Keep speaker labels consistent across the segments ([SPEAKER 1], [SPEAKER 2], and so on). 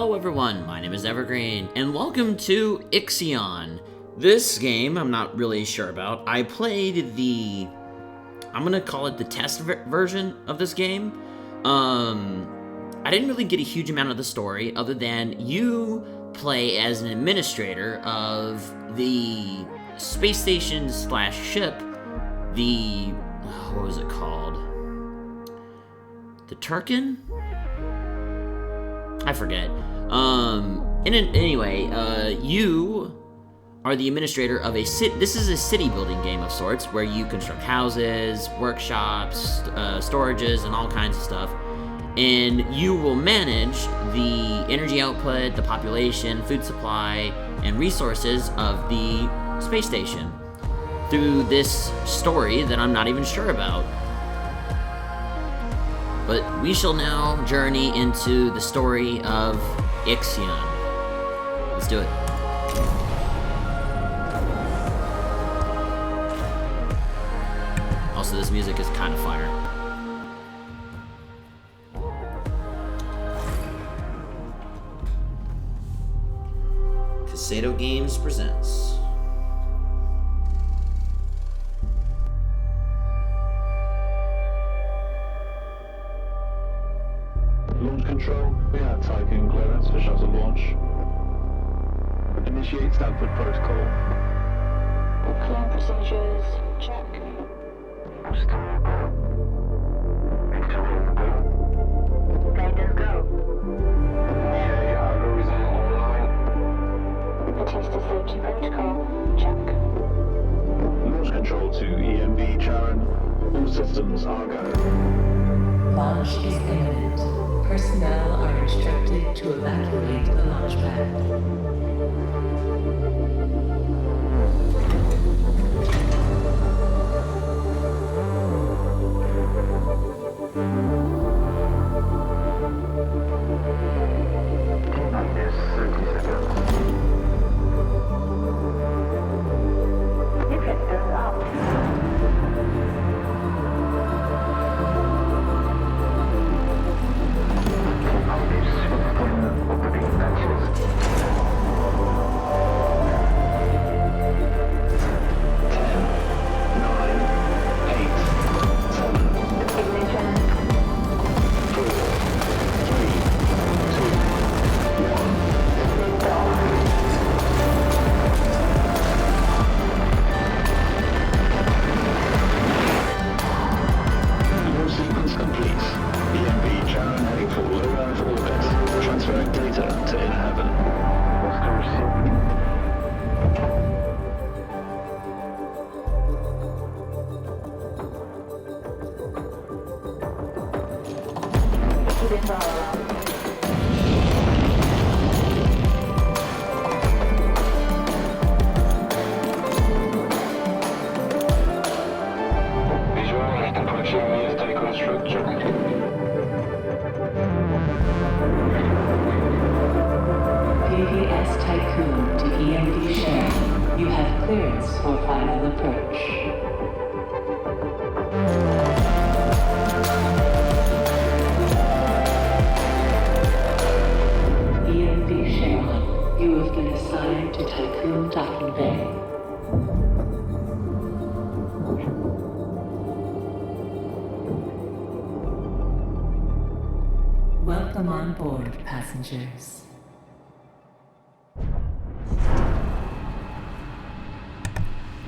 [SPEAKER 1] Hello everyone, my name is Evergreen, and welcome to IXION. This game, I'm not really sure about. I played the... I'm gonna call it the test version of this game. I didn't really get a huge amount of the story, other than you play as an administrator of the space station slash ship, the... what was it called? The Tiqqun? I forget. Anyway, you are the administrator of a city. This is a city building game of sorts, where you construct houses, workshops, storages, and all kinds of stuff. And you will manage the energy output, the population, food supply, and resources of the space station through this story that I'm not even sure about. But we shall now journey into the story of IXION. Let's do it. Also, this music is kind of fire. Kaseto Games presents.
[SPEAKER 2] Launch control, we have Tiqqun clearance for shuttle launch. Initiate Stanford protocol.
[SPEAKER 3] Clear procedures, check. Guidance go.
[SPEAKER 2] EA algorithm online.
[SPEAKER 3] Attested safety protocol, check.
[SPEAKER 2] Launch control to EMB Charon. All systems are go.
[SPEAKER 4] Launch is imminent. Personnel are instructed to evacuate the launch pad.
[SPEAKER 2] Minus 30 seconds.
[SPEAKER 3] Deflectors out.
[SPEAKER 2] Visualize approaching near Tiqqun structure.
[SPEAKER 4] PPS Tiqqun to EMD share. You have clearance for final approach. EMD share. You have been assigned to Tiqqun Docking Bay. Welcome on board, passengers.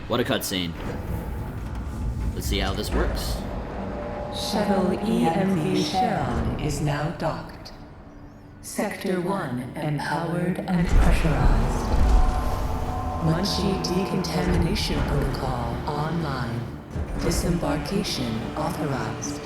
[SPEAKER 1] What a cutscene. Let's see how this works.
[SPEAKER 4] Shuttle EMV Sharon is now docked. Sector 1 empowered and pressurized. Munchie decontamination protocol online. Disembarkation authorized.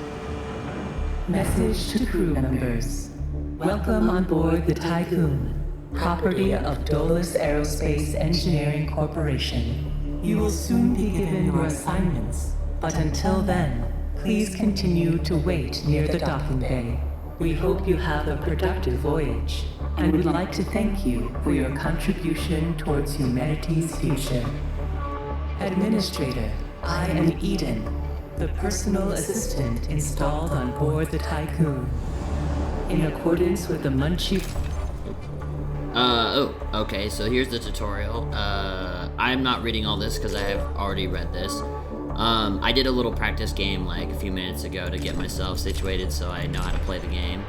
[SPEAKER 4] Message to crew members. Welcome on board the Tiqqun, property of Dolus Aerospace Engineering Corporation. You will soon be given your assignments, but until then, please continue to wait near the docking bay. We hope you have a productive voyage, and would like to thank you for your contribution towards humanity's future. Administrator, I am Eden, the personal assistant installed on board the Tiqqun. In accordance with the Munchie...
[SPEAKER 1] Oh, okay, so here's the tutorial. I'm not reading all this because I have already read this. I did a little practice game like a few minutes ago to get myself situated so I know how to play the game.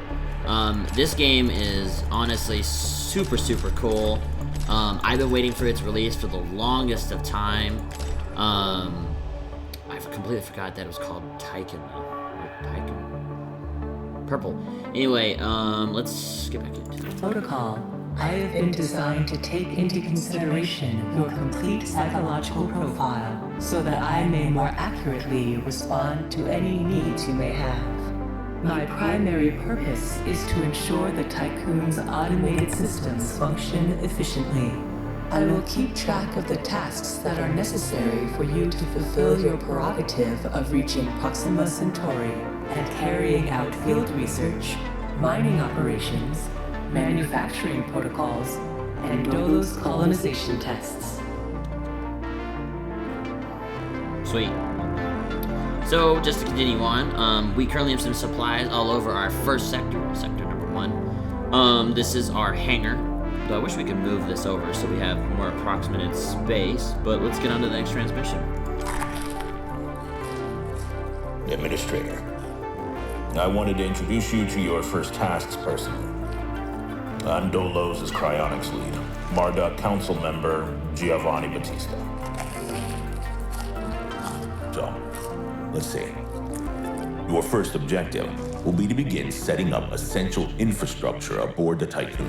[SPEAKER 1] This game is honestly super, super cool. I've been waiting for its release for the longest of time. I've completely forgot that it was called Tiqqun. Purple. Anyway, let's get back into it.
[SPEAKER 4] Protocol. I have been designed to take into consideration your complete psychological profile so that I may more accurately respond to any needs you may have. My primary purpose is to ensure the Tiqqun's automated systems function efficiently. I will keep track of the tasks that are necessary for you to fulfill your prerogative of reaching Proxima Centauri and carrying out field research, mining operations, manufacturing protocols, and Dolos colonization tests.
[SPEAKER 1] Sweet. So, just to continue on, we currently have some supplies all over our first sector, sector number 1. This is our hangar. Though I wish we could move this over so we have more approximate space, but let's get on to the next transmission.
[SPEAKER 5] Administrator, I wanted to introduce you to your first tasks personally. I'm Dolos' cryonics lead, Marduk council member Giovanni Battista. So, let's see. Your first objective will be to begin setting up essential infrastructure aboard the Tiqqun,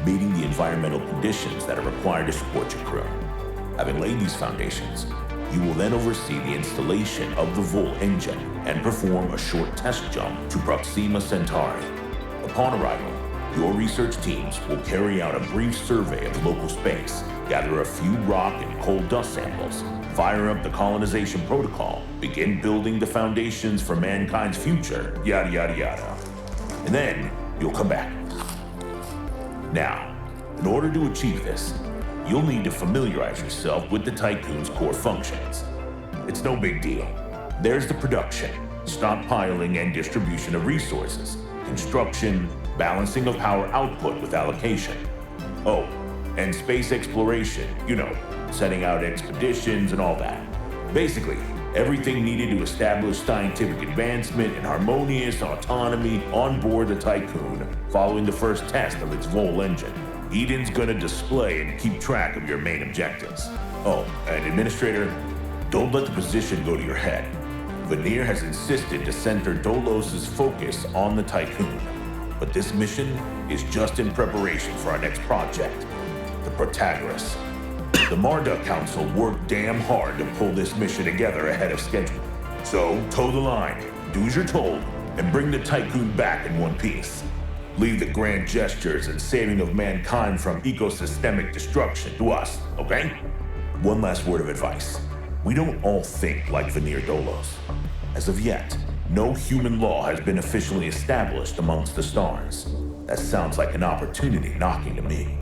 [SPEAKER 5] meeting the environmental conditions that are required to support your crew. Having laid these foundations, you will then oversee the installation of the Vohle Engine and perform a short test jump to Proxima Centauri. Upon arrival, your research teams will carry out a brief survey of the local space, gather a few rock and coal dust samples, fire up the colonization protocol, begin building the foundations for mankind's future, yada yada yada. And then you'll come back. Now, in order to achieve this, you'll need to familiarize yourself with the Tiqqun's core functions. It's no big deal. There's the production, stockpiling and distribution of resources, construction, balancing of power output with allocation. Oh, and space exploration, you know, setting out expeditions and all that. Basically, everything needed to establish scientific advancement and harmonious autonomy on board the Tiqqun following the first test of its Vohle Engine. Eden's gonna display and keep track of your main objectives. Oh, and Administrator, don't let the position go to your head. Veneer has insisted to center Dolos' focus on the Tiqqun. But this mission is just in preparation for our next project, the Protagoras. The Marduk Council worked damn hard to pull this mission together ahead of schedule. So, toe the line, do as you're told, and bring the Tiqqun back in one piece. Leave the grand gestures and saving of mankind from ecosystemic destruction to us, okay? One last word of advice. We don't all think like Veneer Dolos. As of yet, no human law has been officially established amongst the stars. That sounds like an opportunity knocking to me.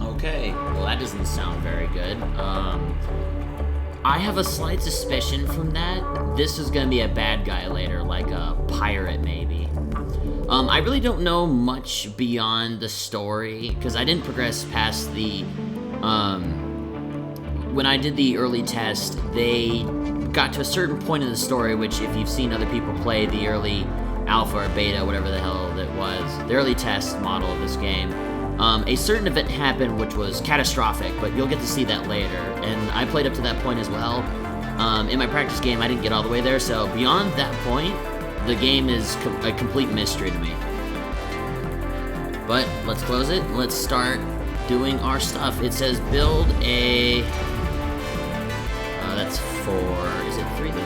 [SPEAKER 1] Okay, well that doesn't sound very good. I have a slight suspicion from that. This is gonna be a bad guy later, like a pirate maybe. I really don't know much beyond the story, because I didn't progress past the, when I did the early test, they got to a certain point in the story, which if you've seen other people play the early alpha or beta, whatever the hell it was, the early test model of this game, a certain event happened which was catastrophic, but you'll get to see that later, and I played up to that point as well. In my practice game, I didn't get all the way there, so beyond that point, the game is a complete mystery to me. But let's close it, let's start doing our stuff. It says build a... that's 4, is it 3 there?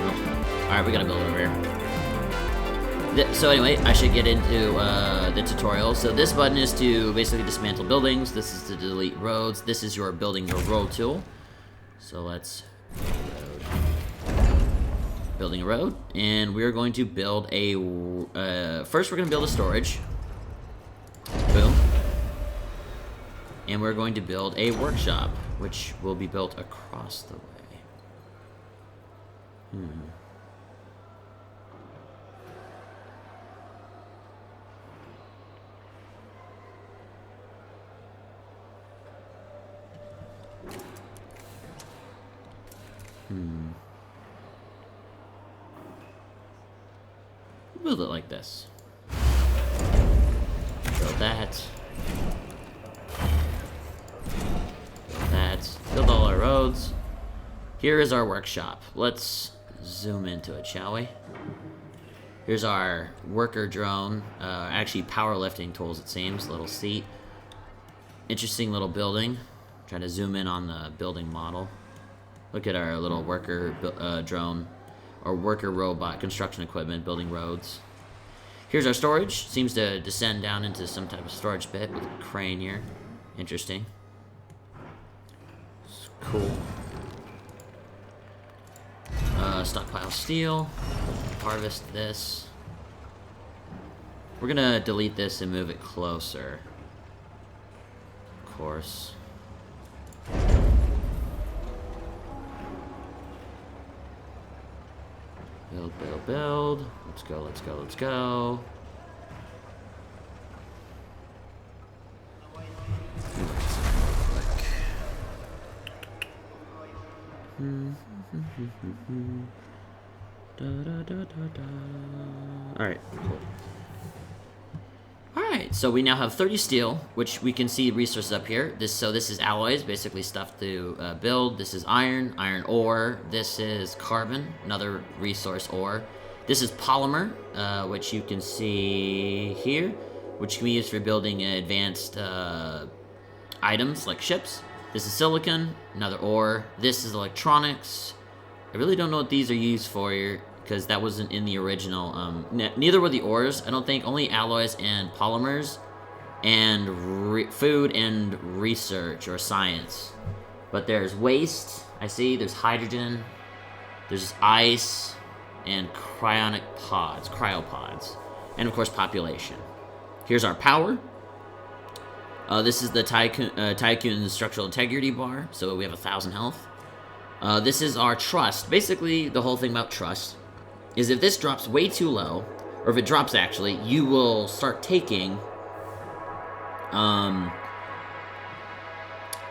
[SPEAKER 1] Oh. Alright, we gotta build it over here. So anyway, I should get into the tutorial. So this button is to basically dismantle buildings. This is to delete roads. This is your building a road tool. So let's building a road, and we're going to build a. First, we're going to build a storage. Boom. And we're going to build a workshop, which will be built across the way. Build it like this. Build that. Build that. Build all our roads. Here is our workshop. Let's zoom into it, shall we? Here's our worker drone. Actually, powerlifting tools, it seems. Little seat. Interesting little building. Trying to zoom in on the building model. Look at our little worker drone. Or worker robot construction equipment building roads. Here's our storage. Seems to descend down into some type of storage bit with a crane here. Interesting. It's cool. Stockpile steel. Harvest this. We're gonna delete this and move it closer. Of course. Build, build, build. Let's go, let's go, let's go. Alright, cool. Alright, so we now have 30 steel, which we can see resources up here. This is alloys, basically stuff to build. This is iron ore. This is carbon, another resource ore. This is polymer, which you can see here, which can be used for building advanced items like ships. This is silicon, another ore. This is electronics. I really don't know what these are used for here, because that wasn't in the original. Neither were the ores, I don't think. Only alloys and polymers, and food and research or science. But there's waste, I see. There's hydrogen. There's ice and cryopods. And of course, population. Here's our power. This is the Tiqqun structural integrity bar, so we have 1,000 health. This is our trust. Basically, the whole thing about trust is if this drops way too low, or if it drops actually, you will start taking,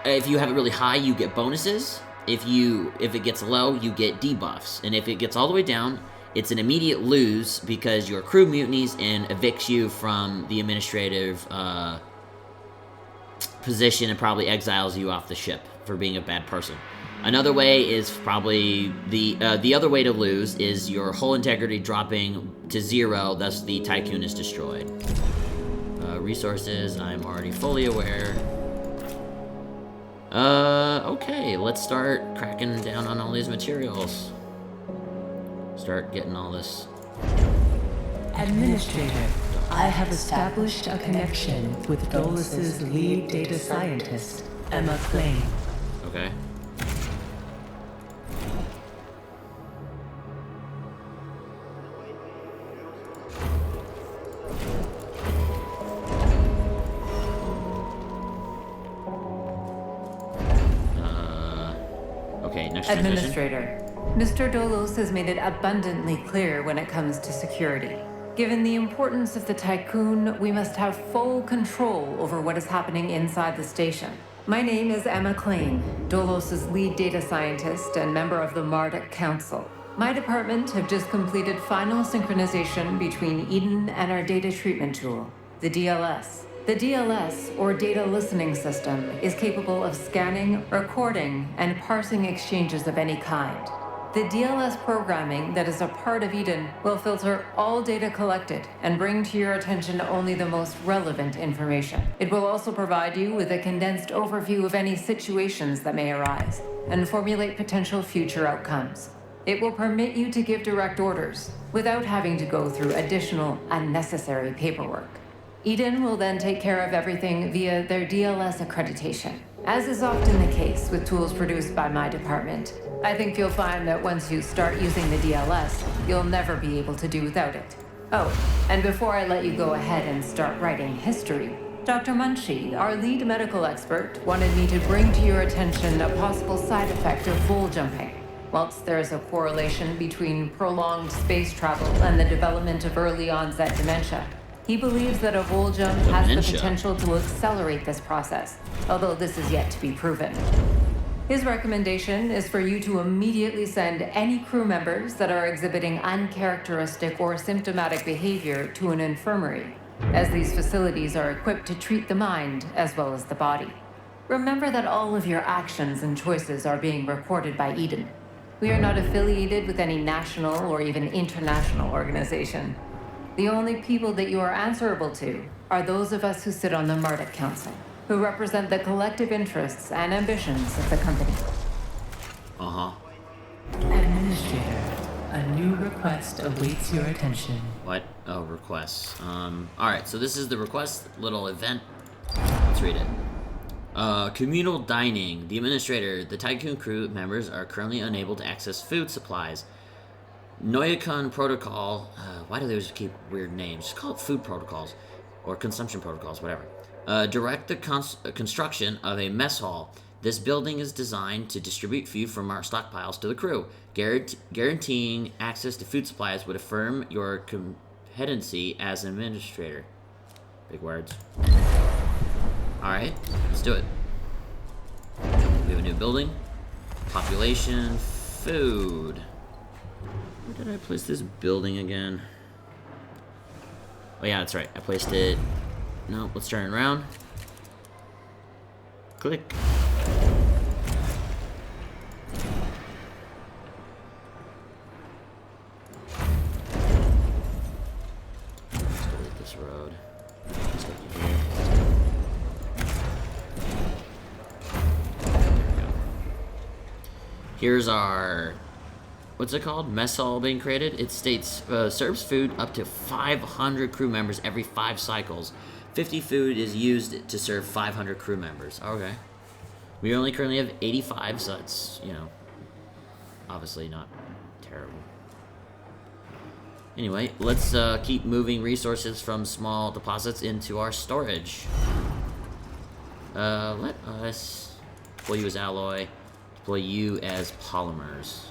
[SPEAKER 1] if you have it really high, you get bonuses. If it gets low, you get debuffs. And if it gets all the way down, it's an immediate lose because your crew mutinies and evicts you from the administrative position and probably exiles you off the ship for being a bad person. Another way is probably the other way to lose is your hull integrity dropping to 0, thus the Tiqqun is destroyed. Resources, I'm already fully aware. Okay, let's start cracking down on all these materials. Start getting all this.
[SPEAKER 4] Administrator, I have established a connection with Dolus's lead data scientist, Emma Klein.
[SPEAKER 1] Okay. Okay, next transition.
[SPEAKER 6] Administrator, Mr. Dolos has made it abundantly clear when it comes to security. Given the importance of the Tiqqun, we must have full control over what is happening inside the station. My name is Emma Klein, Dolos's lead data scientist and member of the Marduk Council. My department have just completed final synchronization between Eden and our data treatment tool, the DLS. The DLS, or Data Listening System, is capable of scanning, recording, and parsing exchanges of any kind. The DLS programming that is a part of Eden will filter all data collected and bring to your attention only the most relevant information. It will also provide you with a condensed overview of any situations that may arise and formulate potential future outcomes. It will permit you to give direct orders without having to go through additional unnecessary paperwork. Eden will then take care of everything via their DLS accreditation. As is often the case with tools produced by my department, I think you'll find that once you start using the DLS, you'll never be able to do without it. Oh, and before I let you go ahead and start writing history, Dr. Munshi, our lead medical expert, wanted me to bring to your attention a possible side effect of Vohle jumping. Whilst there is a correlation between prolonged space travel and the development of early onset dementia, he believes that a Vohle jump has the potential to accelerate this process, although this is yet to be proven. His recommendation is for you to immediately send any crew members that are exhibiting uncharacteristic or symptomatic behavior to an infirmary, as these facilities are equipped to treat the mind as well as the body. Remember that all of your actions and choices are being recorded by Eden. We are not affiliated with any national or even international organization. The only people that you are answerable to are those of us who sit on the Marduk Council, who represent the collective interests and ambitions of the company.
[SPEAKER 1] Uh-huh.
[SPEAKER 4] Administrator, a new request awaits your attention.
[SPEAKER 1] What? Oh, requests. Alright, so this is the request little event. Let's read it. Communal dining. The administrator, the Tiqqun crew members are currently unable to access food supplies. Noyakun protocol. Why do they always keep weird names? Just call it food protocols. Or consumption protocols, whatever. Direct the construction of a mess hall. This building is designed to distribute food from our stockpiles to the crew. Guaranteeing access to food supplies would affirm your competency as an administrator. Big words. Alright, let's do it. We have a new building. Population. Food. Where did I place this building again? Oh yeah, that's right. I placed it... No, let's turn it around. Click. Let's delete this road. Just look here. There we go. Here's our... What's it called? Mess hall being created. It states, serves food up to 500 crew members every 5 cycles. 50 food is used to serve 500 crew members. Okay. We only currently have 85, so that's, you know, obviously not terrible. Anyway, let's keep moving resources from small deposits into our storage. Let us deploy you as alloy, deploy you as polymers.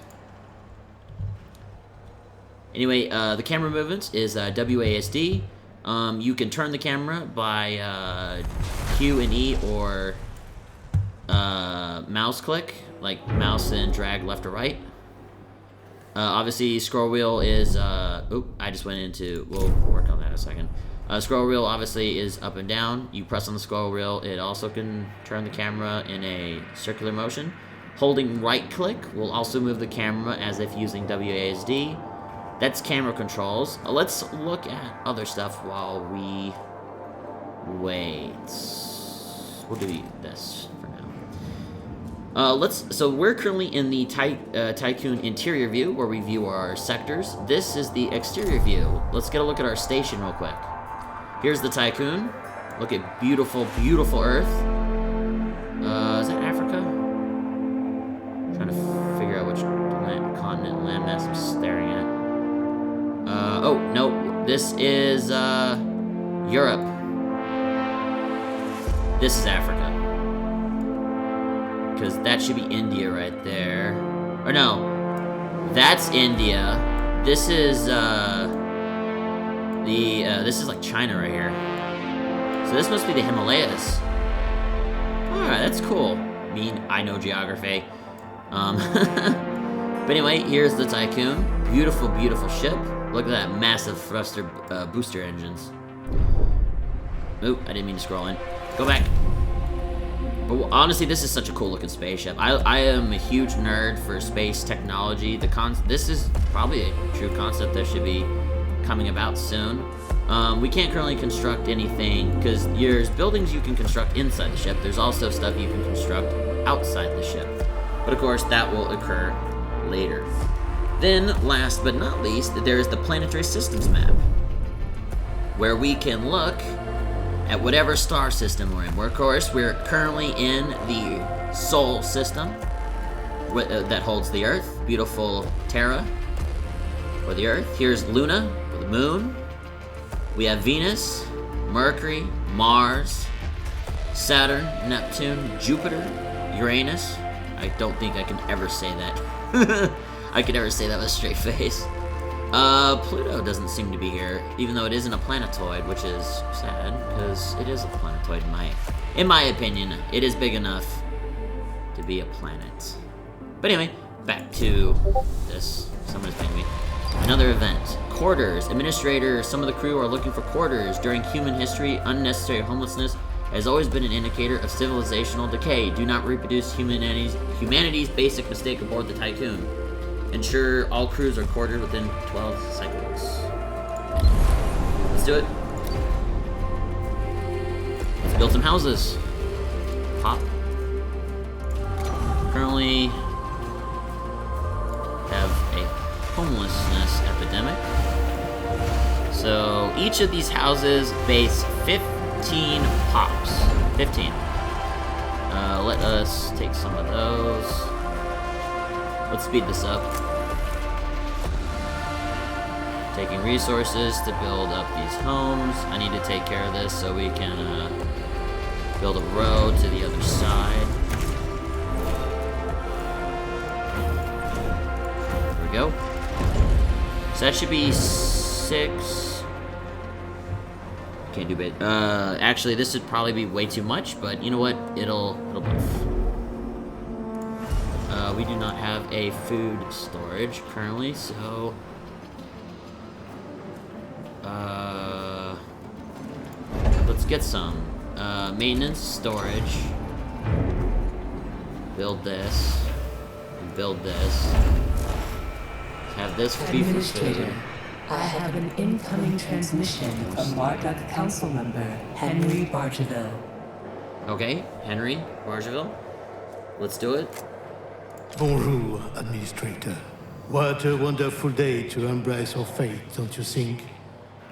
[SPEAKER 1] Anyway, the camera movements is WASD. You can turn the camera by Q and E or mouse click, like mouse and drag left or right. Obviously, scroll wheel is, oop, I just went into, we'll work on that in a second. Scroll wheel obviously is up and down. You press on the scroll wheel, it also can turn the camera in a circular motion. Holding right click will also move the camera as if using WASD. That's camera controls. Let's look at other stuff while we wait. We'll do this for now. So we're currently in the Tiqqun interior view where we view our sectors. This is the exterior view. Let's get a look at our station real quick. Here's the Tiqqun. Look at beautiful, beautiful Earth. Is that Africa? I'm trying to figure out which continent landmass I'm staring at. Oh, no, this is, Europe. This is Africa. Because that should be India right there. Or no, that's India. This is, this is like China right here. So this must be the Himalayas. Alright, that's cool. I know geography. But anyway, here's the Tiqqun. Beautiful, beautiful ship. Look at that massive thruster booster engines. Oop, I didn't mean to scroll in. Go back. But honestly, this is such a cool looking spaceship. I am a huge nerd for space technology. This is probably a true concept that should be coming about soon. We can't currently construct anything because there's buildings you can construct inside the ship. There's also stuff you can construct outside the ship. But of course, that will occur later. Then, last but not least, there is the planetary systems map, where we can look at whatever star system we're in. Of course, we're currently in the Sol system that holds the Earth. Beautiful Terra, or the Earth. Here's Luna, or the Moon. We have Venus, Mercury, Mars, Saturn, Neptune, Jupiter, Uranus. I don't think I can ever say that. I could never say that with a straight face. Pluto doesn't seem to be here, even though it isn't a planetoid, which is sad, because it is a planetoid in my opinion. It is big enough to to be a planet. But anyway, back to this. Someone's pinging me. Another event. Quarters. Administrator, some of the crew are looking for quarters. During human history, unnecessary homelessness has always been an indicator of civilizational decay. Do not reproduce humanity's basic mistake aboard the Tiqqun. Ensure all crews are quartered within 12 cycles. Let's do it. Let's build some houses. Pop. Currently have a homelessness epidemic. So each of these houses base 15 pops. 15. Let us take some of those. Let's speed this up. Taking resources to build up these homes. I need to take care of this so we can build a road to the other side. There we go. So that should be 6. Can't do bit. Actually, this would probably be way too much, but you know what? It'll buff. We do not have a food storage currently, so let's get some maintenance storage. Build this and build this. Have this be for food.
[SPEAKER 4] Administrator, I have an incoming transmission from Marduk Council member Henry Bargeville.
[SPEAKER 1] Okay, Henry Bargeville. Let's do it.
[SPEAKER 7] Bonjour, Administrator. What a wonderful day to embrace our fate, don't you think?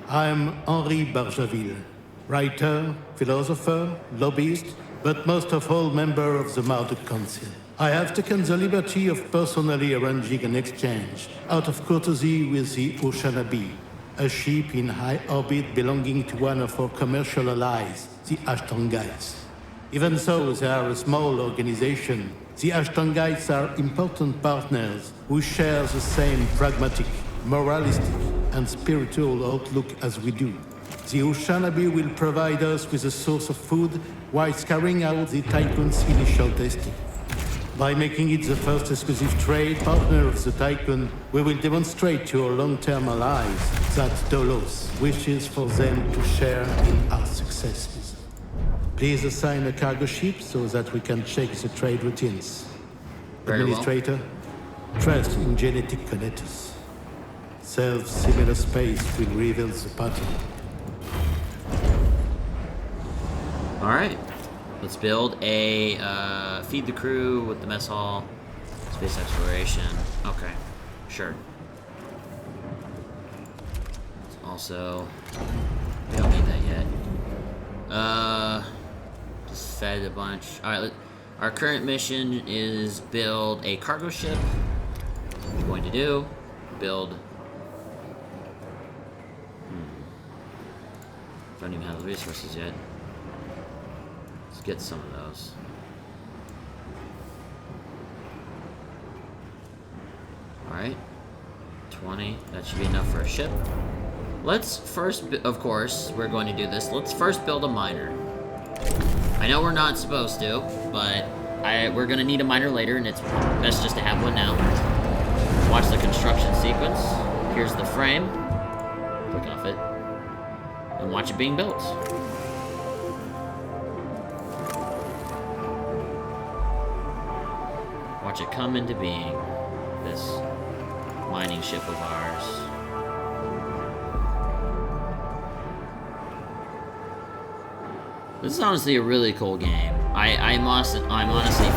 [SPEAKER 7] I'm Henri Bargeville, writer, philosopher, lobbyist, but most of all member of the Marduk Council. I have taken the liberty of personally arranging an exchange out of courtesy with the Oceanabe, a ship in high orbit belonging to one of our commercial allies, the Ashtongites. Even though they are a small organization, the Ashtongites are important partners who share the same pragmatic, moralistic, and spiritual outlook as we do. The Oceanabe will provide us with a source of food whilst carrying out the Tiqqun's initial testing. By making it the first exclusive trade partner of the Tiqqun, we will demonstrate to our long-term allies that Dolos wishes for them to share in our successes. Please assign a cargo ship so that we can check the trade routines.
[SPEAKER 1] Very well.
[SPEAKER 7] Administrator, trust in genetic connectors. Self-similar space will reveal the pattern.
[SPEAKER 1] Alright. Let's build a feed the crew with the mess hall. Space exploration. Okay. Sure. Also, we don't need that yet. Just fed a bunch. Alright, our current mission is build a cargo ship. What we're going to do, build... Don't even have the resources yet. Let's get some of those. Alright. 20. That should be enough for a ship. Let's first, of course, we're going to do this. Let's first build a miner. I know we're not supposed to, but we're going to need a miner later, and it's best just to have one now. Watch the construction sequence. Here's the frame. Click off it. And watch it being built. Watch it come into being. This mining ship of ours. This is honestly a really cool game. I'm honestly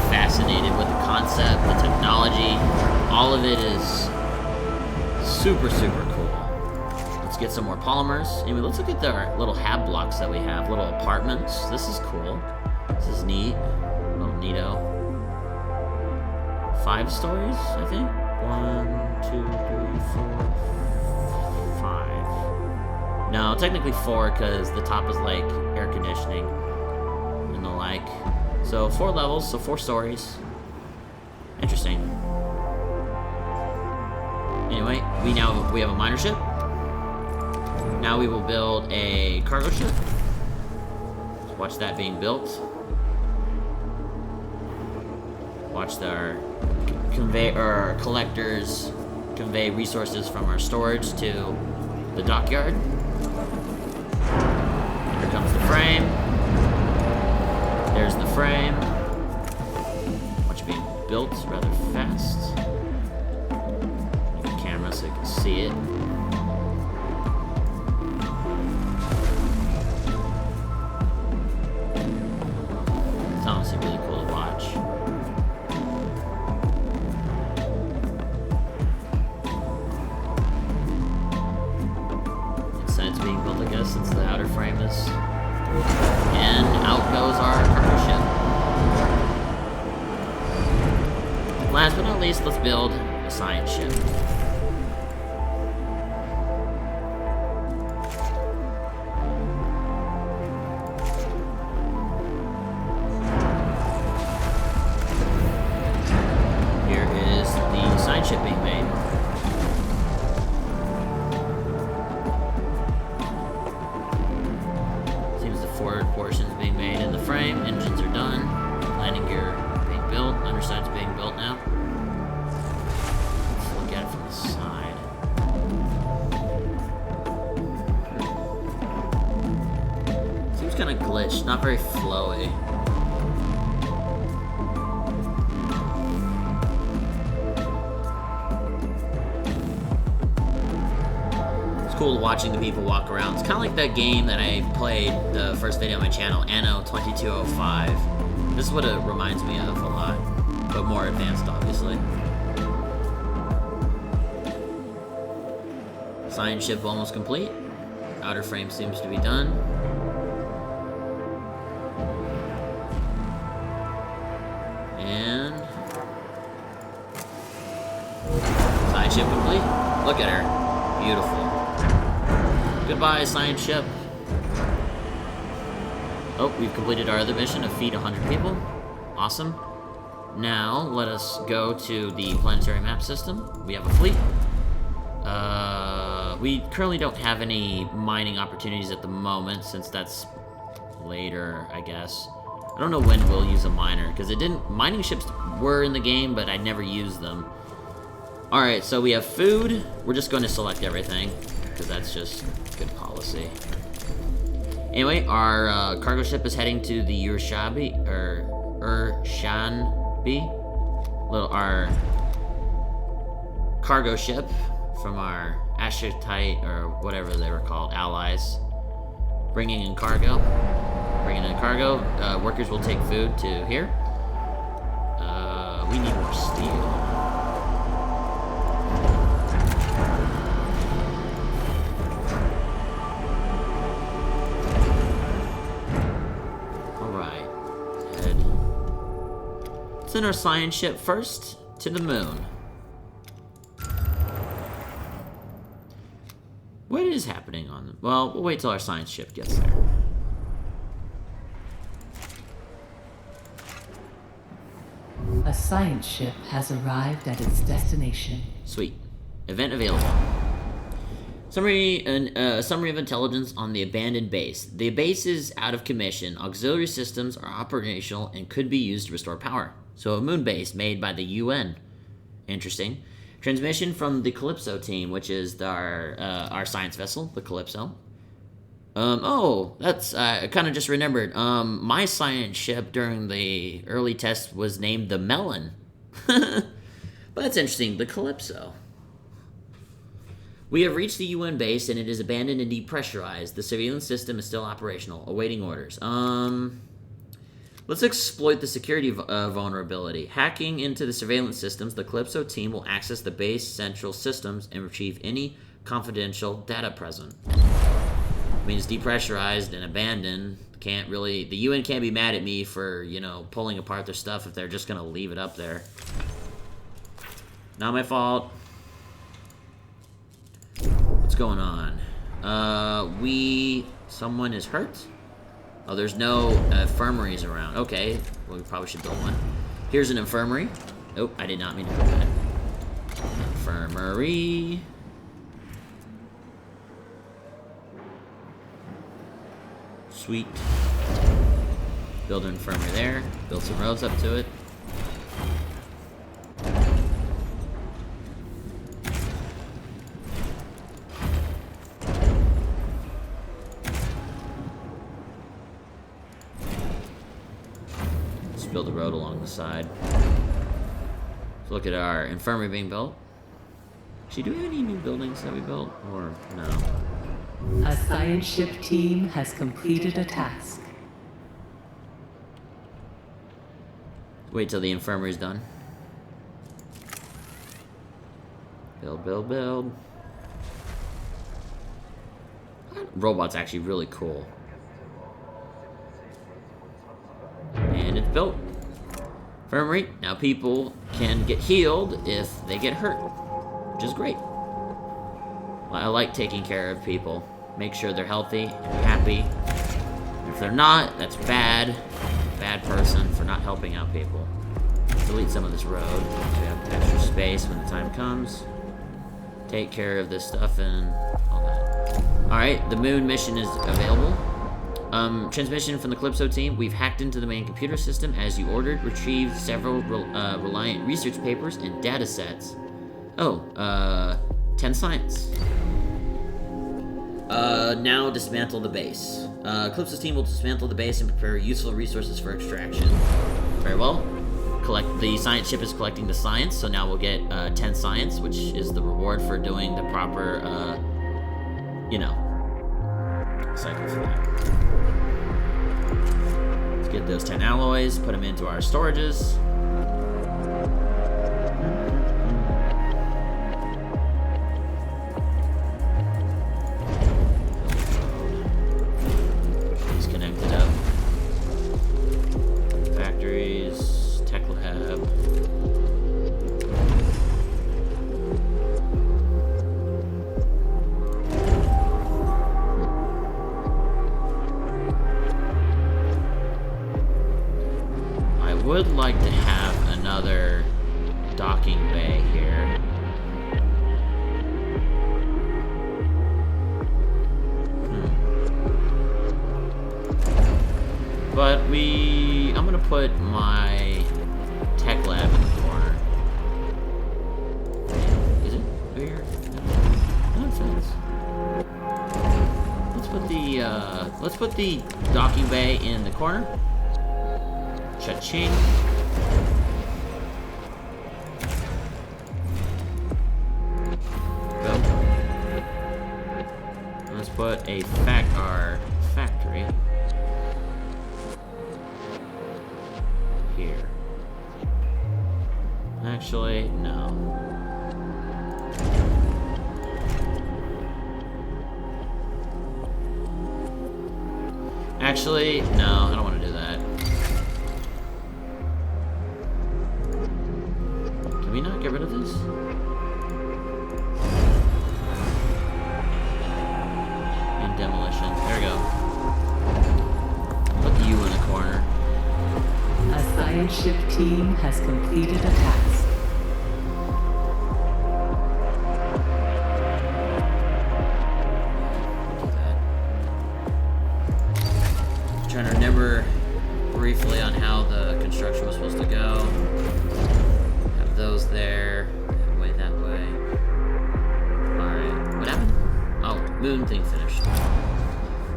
[SPEAKER 1] fascinated with the concept, the technology. All of it is super, super cool. Let's get some more polymers. Anyway, let's look at the little hab blocks that we have. Little apartments. This is cool. This is neat. A little neato. 5 stories, I think. 1, 2, 3, 4, 5. No, technically 4 because the top is like air conditioning and the like. So 4 levels, so 4 stories. Interesting. Anyway, we have a miner ship. Now we will build a cargo ship. Let's watch that being built. Watch our collectors convey resources from our storage to the dockyard. Here comes the frame. There's the frame. Watch it being built rather fast. Make the camera so you can see it. It's honestly really cool to watch. Inside's being built, I guess, since the outer frame is. And out goes our cargo ship. Last but not least, let's build a science ship. Here is the science ship being made. Forward portions being made in the frame, engines are done, landing gear being built, underside's being built now. Let's look at it from the side. Seems kind of glitched, not very flowy. Cool watching the people walk around. It's kind of like that game that I played the first video on my channel, Anno 2205. This is what it reminds me of a lot, but more advanced, obviously. Science ship almost complete. Outer frame seems to be done. And science ship complete. Look at her. Beautiful. Goodbye, science ship. Oh, we've completed our other mission of feed 100 people. Awesome. Now, let us go to the planetary map system. We have a fleet. We currently don't have any mining opportunities at the moment, since that's later, I guess. I don't know when we'll use a miner, because mining ships were in the game, but I never used them. Alright, so we have food. We're just going to select everything, because that's just good policy. Anyway, our cargo ship is heading to the Urshanbi, our cargo ship from our Ashitite, or whatever they were called, allies. Bringing in cargo. Workers will take food to here. We need more steel. Send our science ship first to the moon. What is happening on them? Well, we'll wait till our science ship gets there.
[SPEAKER 4] A science ship has arrived at its destination.
[SPEAKER 1] Sweet. Event available. Summary of intelligence on the abandoned base. The base is out of commission. Auxiliary systems are operational and could be used to restore power. So a moon base made by the UN. Interesting. Transmission from the Calypso team, which is our science vessel, the Calypso. That's I kind of just remembered. My science ship during the early test was named the Melon. But that's interesting, the Calypso. We have reached the UN base and it is abandoned and depressurized. The surveillance system is still operational, awaiting orders. Let's exploit the security vulnerability. Hacking into the surveillance systems, the Calypso team will access the base central systems and retrieve any confidential data present. Means depressurized and abandoned. The UN can't be mad at me for, pulling apart their stuff if they're just gonna leave it up there. Not my fault. What's going on? Someone is hurt? Oh, there's no infirmaries around. Okay, well, we probably should build one. Here's an infirmary. Oh, I did not mean to do that. Infirmary. Sweet. Build an infirmary there. Build some roads up to it. build a road along the side. So look at our infirmary being built. Actually, do we have any new buildings that we built? Or no?
[SPEAKER 4] A science ship team has completed a task.
[SPEAKER 1] Wait till the infirmary's done. Build, build, build. Robot's actually really cool. And it's built. Infirmary. Now people can get healed if they get hurt, which is great. I like taking care of people. Make sure they're healthy and happy. If they're not, that's bad. Bad person for not helping out people. Delete some of this road so we have extra space when the time comes. Take care of this stuff and all that. Alright, the moon mission is available. Transmission from the Calypso team. We've hacked into the main computer system as you ordered. Retrieved several Reliant research papers and data sets. Oh, 10 science. Now dismantle the base. Calypso's team will dismantle the base and prepare useful resources for extraction. Very well. The science ship is collecting the science, so now we'll get 10 science, which is the reward for doing the proper, cycle for that. Let's get those 10 alloys, put them into our storages. These connected up. Factories, tech lab. I would like to have another docking bay here. But I'm gonna put my tech lab in the corner. Is it over here? No, it says. Let's put the docking bay in the corner. Cha-ching. Go. Let's put our factory here. Actually, no. Actually, no, I don't want to do that. Can we not get rid of this? And demolition. There we go. Put the U in the corner.
[SPEAKER 4] A science ship team has completed a task.
[SPEAKER 1] Do that. Trying to remember briefly on how the construction was supposed to go. Have those there. That way. Alright. What happened? Oh, moon thing finished.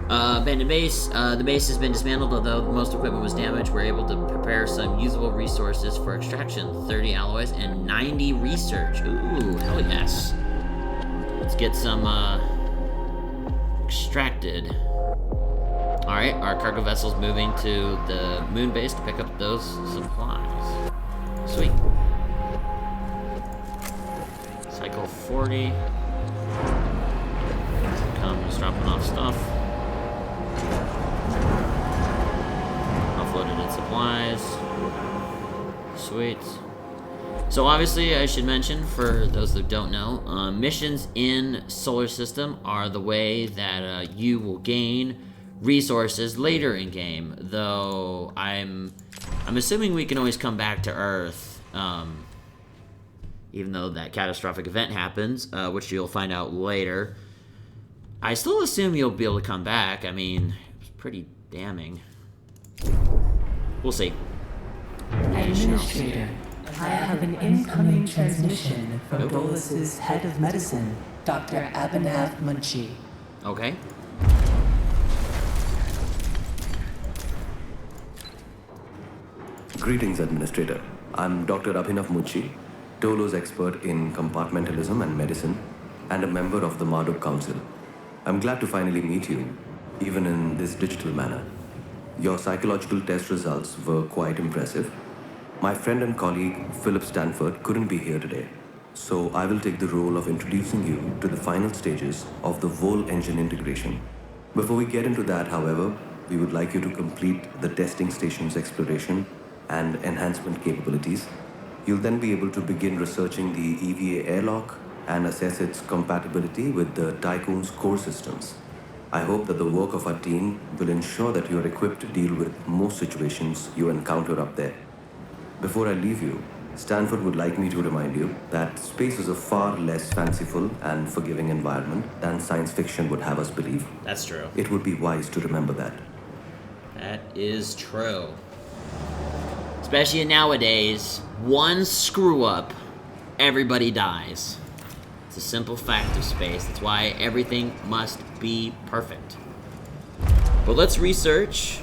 [SPEAKER 1] Abandoned base. The base has been dismantled, although most equipment was damaged. We're able to prepare some usable resources for extraction. 30 alloys and 90 research. Ooh, hell yes. Let's get some, extracted. Alright, our cargo vessel's moving to the moon base to pick up those supplies. Sweet. Cycle 40. Comes dropping off stuff. Offloaded its supplies. Sweet. So obviously, I should mention, for those that don't know, missions in Solar System are the way that you will gain resources later in game. Though I'm assuming we can always come back to Earth, even though that catastrophic event happens, which you'll find out later. I still assume you'll be able to come back. I mean, it's pretty damning. We'll see.
[SPEAKER 4] Administrator, I have an incoming transmission from Bolus's head of medicine, Dr. Abhinav Munshi.
[SPEAKER 1] Okay.
[SPEAKER 8] Greetings, Administrator. I'm Dr. Abhinav Muchi, Dolo's expert in compartmentalism and medicine, and a member of the Marduk Council. I'm glad to finally meet you, even in this digital manner. Your psychological test results were quite impressive. My friend and colleague, Philip Stanford, couldn't be here today, so I will take the role of introducing you to the final stages of the Vohle Engine integration. Before we get into that, however, we would like you to complete the testing station's exploration and enhancement capabilities. You'll then be able to begin researching the EVA airlock and assess its compatibility with the Tiqqun's core systems. I hope that the work of our team will ensure that you are equipped to deal with most situations you encounter up there. Before I leave you, Stanford would like me to remind you that space is a far less fanciful and forgiving environment than science fiction would have us believe.
[SPEAKER 1] That's true.
[SPEAKER 8] It would be wise to remember that.
[SPEAKER 1] That is true. Especially nowadays, one screw up, everybody dies. It's a simple fact of space. That's why everything must be perfect. But let's research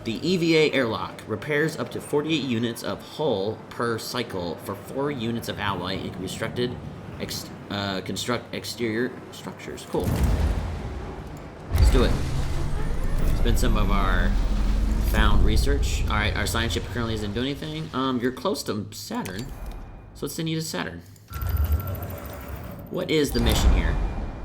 [SPEAKER 1] the EVA airlock. Repairs up to 48 units of hull per cycle for 4 units of alloy and construct exterior structures. Cool. Let's do it. It's been some of our found research. Alright, our science ship currently isn't doing anything. You're close to Saturn. So what's the need of Saturn? What is the mission here?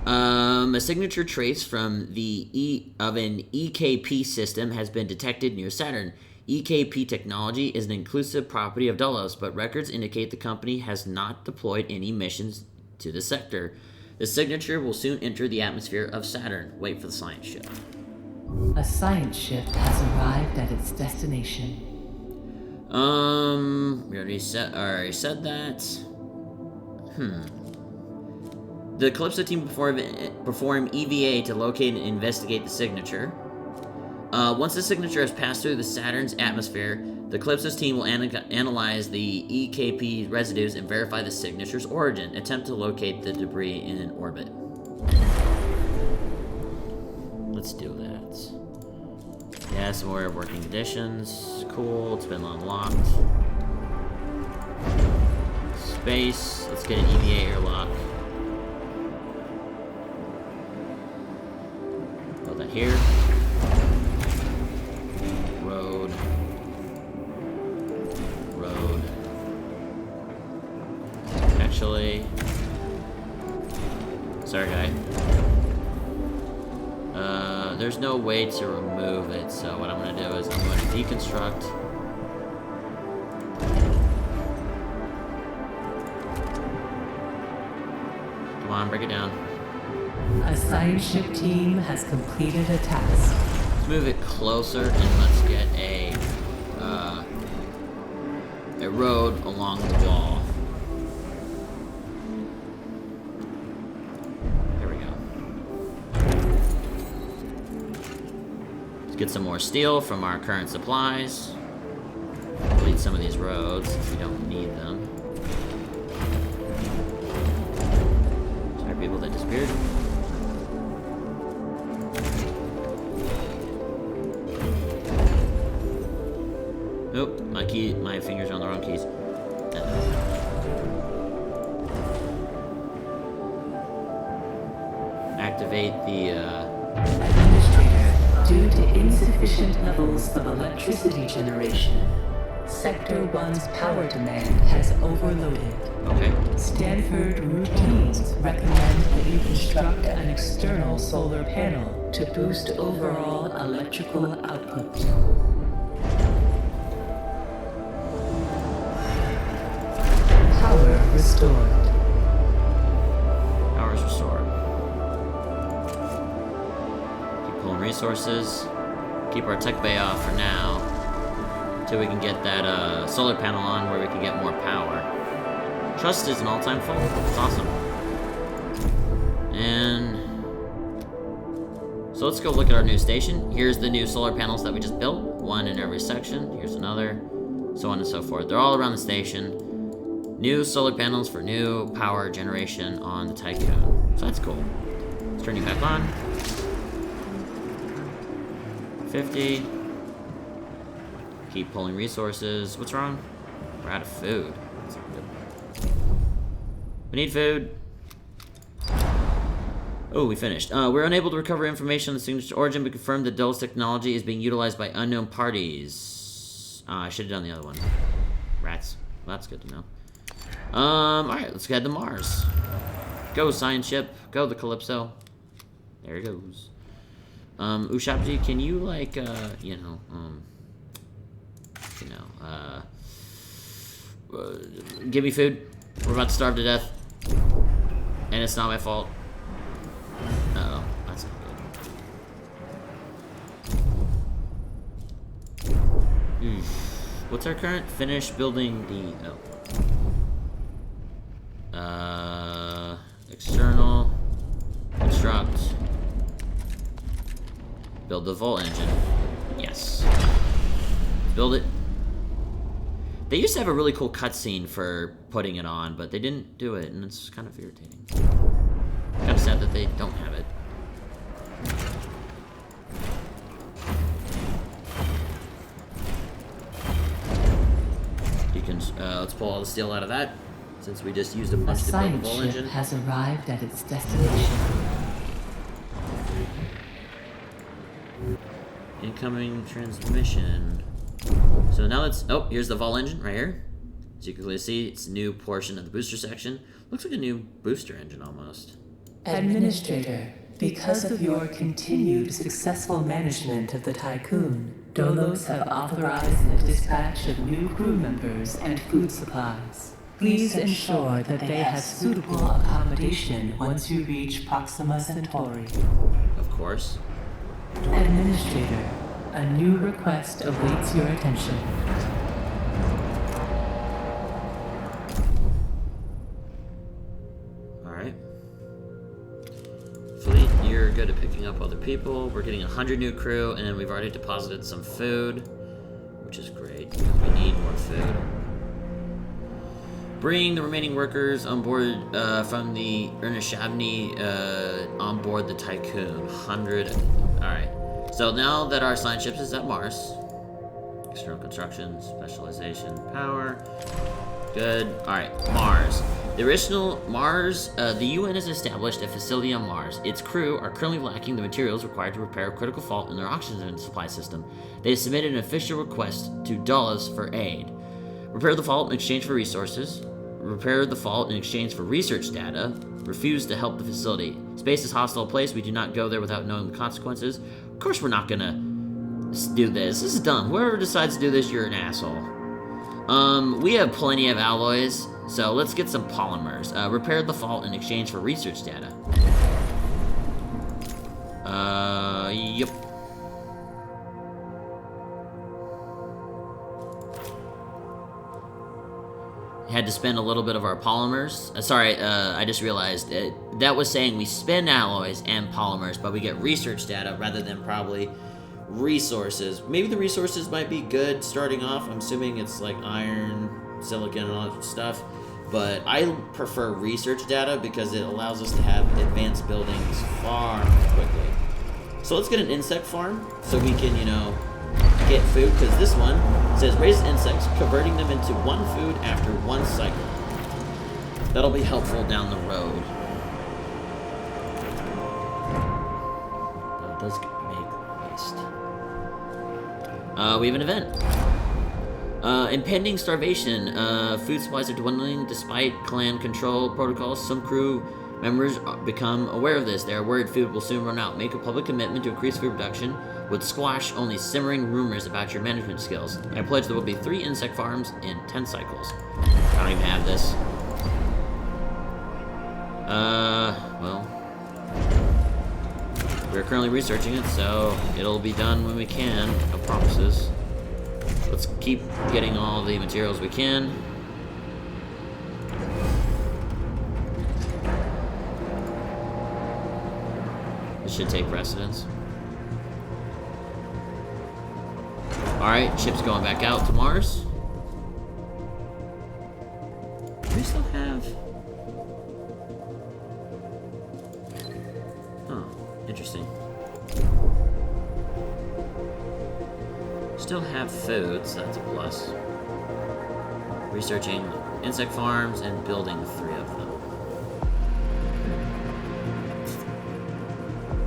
[SPEAKER 1] A signature trace from an EKP system has been detected near Saturn. EKP technology is an inclusive property of Delos, but records indicate the company has not deployed any missions to the sector. The signature will soon enter the atmosphere of Saturn. Wait for the science ship.
[SPEAKER 4] A science ship has arrived at its destination.
[SPEAKER 1] We already said that. The Calypso team perform EVA to locate and investigate the signature. Once the signature has passed through the Saturn's atmosphere, the Calypso's team will analyze the EKP residues and verify the signature's origin. Attempt to locate the debris in an orbit. Let's do that. Yeah, some more working conditions. Cool, it's been unlocked. Space, let's get an EVA airlock. Build that here. Road. Road. Actually, sorry, guy. There's no way to remove it, so what I'm going to do is I'm going to deconstruct. Come on, break it down.
[SPEAKER 4] A science ship team has completed a task.
[SPEAKER 1] Let's move it closer and let's get a road along the wall. There we go. Let's get some more steel from our current supplies. Delete some of these roads if we don't need them. Sorry, people that disappeared. Nope, my fingers are on the wrong keys. Activate the,
[SPEAKER 4] Administrator, due to insufficient levels of electricity generation, Sector 1's power demand has overloaded.
[SPEAKER 1] okay.
[SPEAKER 4] Stanford routines recommend that you construct an external solar panel to boost overall electrical output. Power restored.
[SPEAKER 1] Power's restored. Keep pulling resources. Keep our tech bay off for now. Until we can get that solar panel on where we can get more power. Trust is an all-time full. It's awesome. And so let's go look at our new station. Here's the new solar panels that we just built. One in every section. Here's another. So on and so forth. They're all around the station. New solar panels for new power generation on the Tiqqun. So that's cool. Let's turn you back on. 50. Keep pulling resources. What's wrong? We're out of food. That's not good. We need food. Oh, we finished. We're unable to recover information on the signature origin, but confirmed that Dell's technology is being utilized by unknown parties. I should have done the other one. Rats. Well, that's good to know. Alright, let's head to Mars. Go, science ship. Go, the Calypso. There it goes. Ushabji, can you, like, give me food? We're about to starve to death. And it's not my fault. Uh-oh, that's not good. What's our current? Finish building the... external. Construct. Build the Vohle Engine. Yes. Build it. They used to have a really cool cutscene for putting it on, but they didn't do it, and it's kind of irritating. Kind of sad that they don't have it. You can, let's pull all the steel out of that, since we just used a bunch to build the Vohle Engine.
[SPEAKER 4] A science ship has arrived at its destination.
[SPEAKER 1] Incoming transmission. So now let's... Oh, here's the Vohle Engine right here. As you can clearly see, it's a new portion of the booster section. Looks like a new booster engine almost.
[SPEAKER 4] Administrator, because of your continued successful management of the Tiqqun, Dolos have authorized the dispatch of new crew members and food supplies. Please ensure that they have suitable accommodation once you reach Proxima Centauri.
[SPEAKER 1] Of course.
[SPEAKER 4] Administrator, a new request awaits your attention.
[SPEAKER 1] Alright. Fleet, you're good at picking up other people. We're getting 100 new crew, and then we've already deposited some food, which is great, because we need more food. Bring the remaining workers on board from the Ernashabni on board the Tiqqun. 100. Alright. So now that our science ship is at Mars, external construction, specialization, power. Good. Alright, Mars. The original Mars, the UN has established a facility on Mars. Its crew are currently lacking the materials required to repair a critical fault in their oxygen supply system. They have submitted an official request to Dulles for aid. Repair the fault in exchange for resources. Repair the fault in exchange for research data. Refuse to help the facility. Space is a hostile place. We do not go there without knowing the consequences. Of course we're not gonna do this. This is dumb. Whoever decides to do this, you're an asshole. We have plenty of alloys, so let's get some polymers. Repair the fault in exchange for research data. Yep. Had to spend a little bit of our polymers. I just realized that was saying we spend alloys and polymers, but we get research data rather than probably resources. Maybe the resources might be good starting off. I'm assuming it's like iron, silicon, and all that stuff. But I prefer research data because it allows us to have advanced buildings far more quickly. So let's get an insect farm so we can, get food, because this one says raise insects, converting them into one food after one cycle. That'll be helpful down the road. But it does make waste. We have an event. Impending starvation. Food supplies are dwindling despite clan control protocols. Some crew members become aware of this. They are worried food will soon run out. Make a public commitment to increase food production. Would squash only simmering rumors about your management skills. I pledge there will be 3 insect farms in 10 cycles. I don't even have this. Well, we're currently researching it, so it'll be done when we can. No promises. Let's keep getting all the materials we can. This should take precedence. Alright, ship's going back out to Mars. Do we still have... Huh, interesting. Still have food, so that's a plus. Researching insect farms and building 3 of them.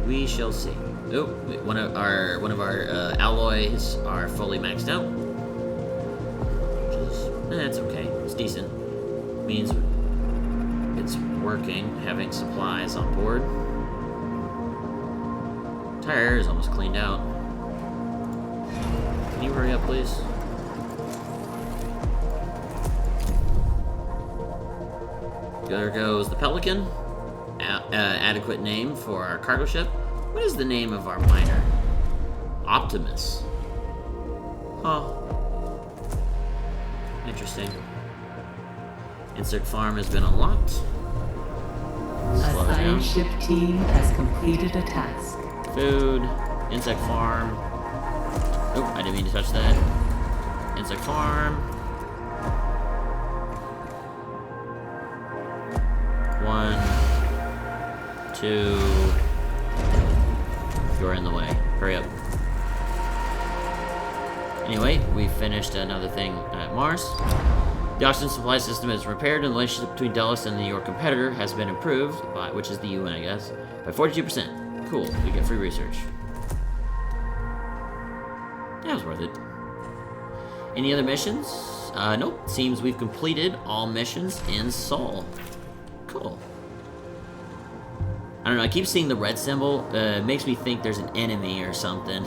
[SPEAKER 1] We shall see. Oh, one of our alloys are fully maxed out. Which is, it's okay. It's decent. Means it's working, having supplies on board. Tire is almost cleaned out. Can you hurry up, please? There goes the Pelican. Adequate name for our cargo ship. What is the name of our miner? Optimus. Huh. Interesting. Insect farm has been unlocked.
[SPEAKER 4] A
[SPEAKER 1] Slow down.
[SPEAKER 4] science ship team has completed a task.
[SPEAKER 1] Food. Insect farm. Oh, I didn't mean to touch that. Insect farm. 1, 2. You're in the way. Hurry up. Anyway, we finished another thing at Mars. The oxygen supply system is repaired, and the relationship between Delos and your competitor has been improved, which is the UN, I guess, by 42%. Cool. We get free research. That was worth it. Any other missions? Nope. Seems we've completed all missions in Sol. Cool. I don't know, I keep seeing the red symbol. It makes me think there's an enemy or something.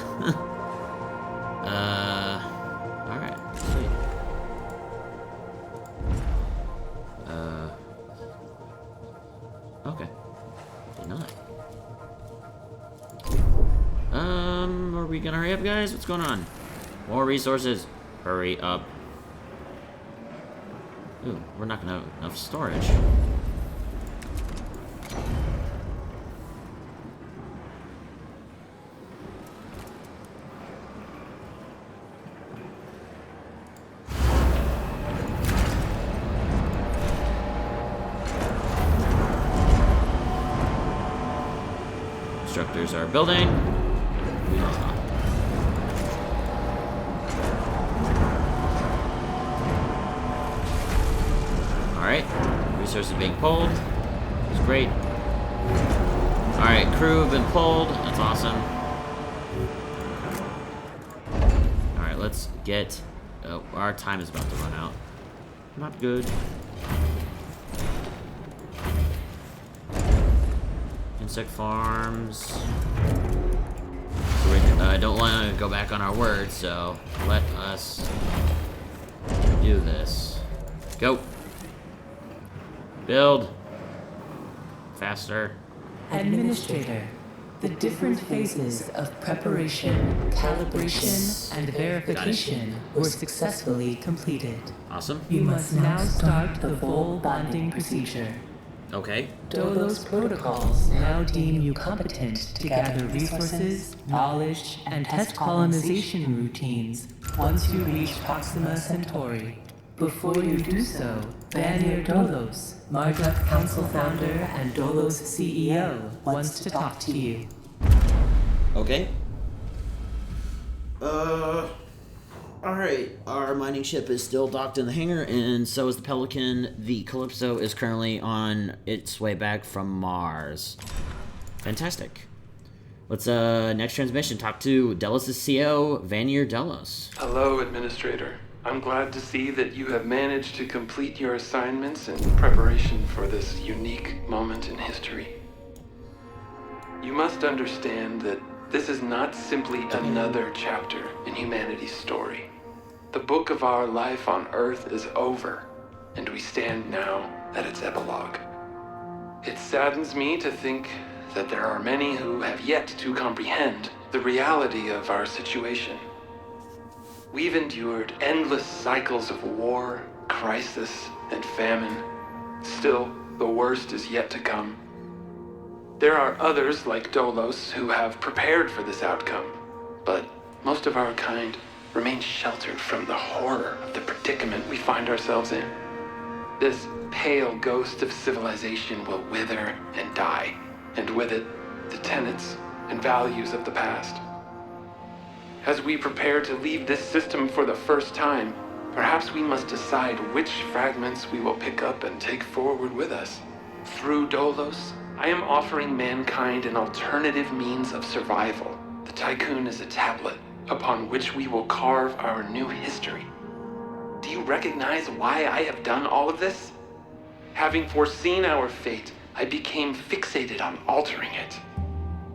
[SPEAKER 1] Alright, sweet. Okay. Did not. Are we gonna hurry up, guys? What's going on? More resources. Hurry up. Ooh, we're not gonna have enough storage. Constructors are building. Alright, resources being pulled. It's great. Alright, crew have been pulled. That's awesome. Alright, let's get... Oh, our time is about to run out. Not good. Insect farms. I don't want to go back on our word, so let us do this. Go. Build. Faster.
[SPEAKER 4] Administrator, the different phases of preparation, calibration, and verification were successfully completed.
[SPEAKER 1] Awesome.
[SPEAKER 4] You must now start the Vohle bonding procedure.
[SPEAKER 1] Okay.
[SPEAKER 4] Dolos protocols now deem you competent to gather resources, knowledge, and test colonization routines once you reach Proxima Centauri. Before you do so, Vanir Dolos, Marduk Council founder and Dolos CEO, wants to talk to you.
[SPEAKER 1] Okay. Alright, our mining ship is still docked in the hangar, and so is the Pelican. The Calypso is currently on its way back from Mars. Fantastic. Let's, next transmission, talk to Delos' CEO, Vanir Delos.
[SPEAKER 9] Hello, Administrator. I'm glad to see that you have managed to complete your assignments in preparation for this unique moment in history. You must understand that this is not simply another chapter in humanity's story. The book of our life on Earth is over, and we stand now at its epilogue. It saddens me to think that there are many who have yet to comprehend the reality of our situation. We've endured endless cycles of war, crisis, and famine. Still, the worst is yet to come. There are others like Dolos who have prepared for this outcome, but most of our kind remain sheltered from the horror of the predicament we find ourselves in. This pale ghost of civilization will wither and die, and with it, the tenets and values of the past. As we prepare to leave this system for the first time, perhaps we must decide which fragments we will pick up and take forward with us. Through Dolos, I am offering mankind an alternative means of survival. The Tiqqun is a tablet upon which we will carve our new history. Do you recognize why I have done all of this? Having foreseen our fate, I became fixated on altering it.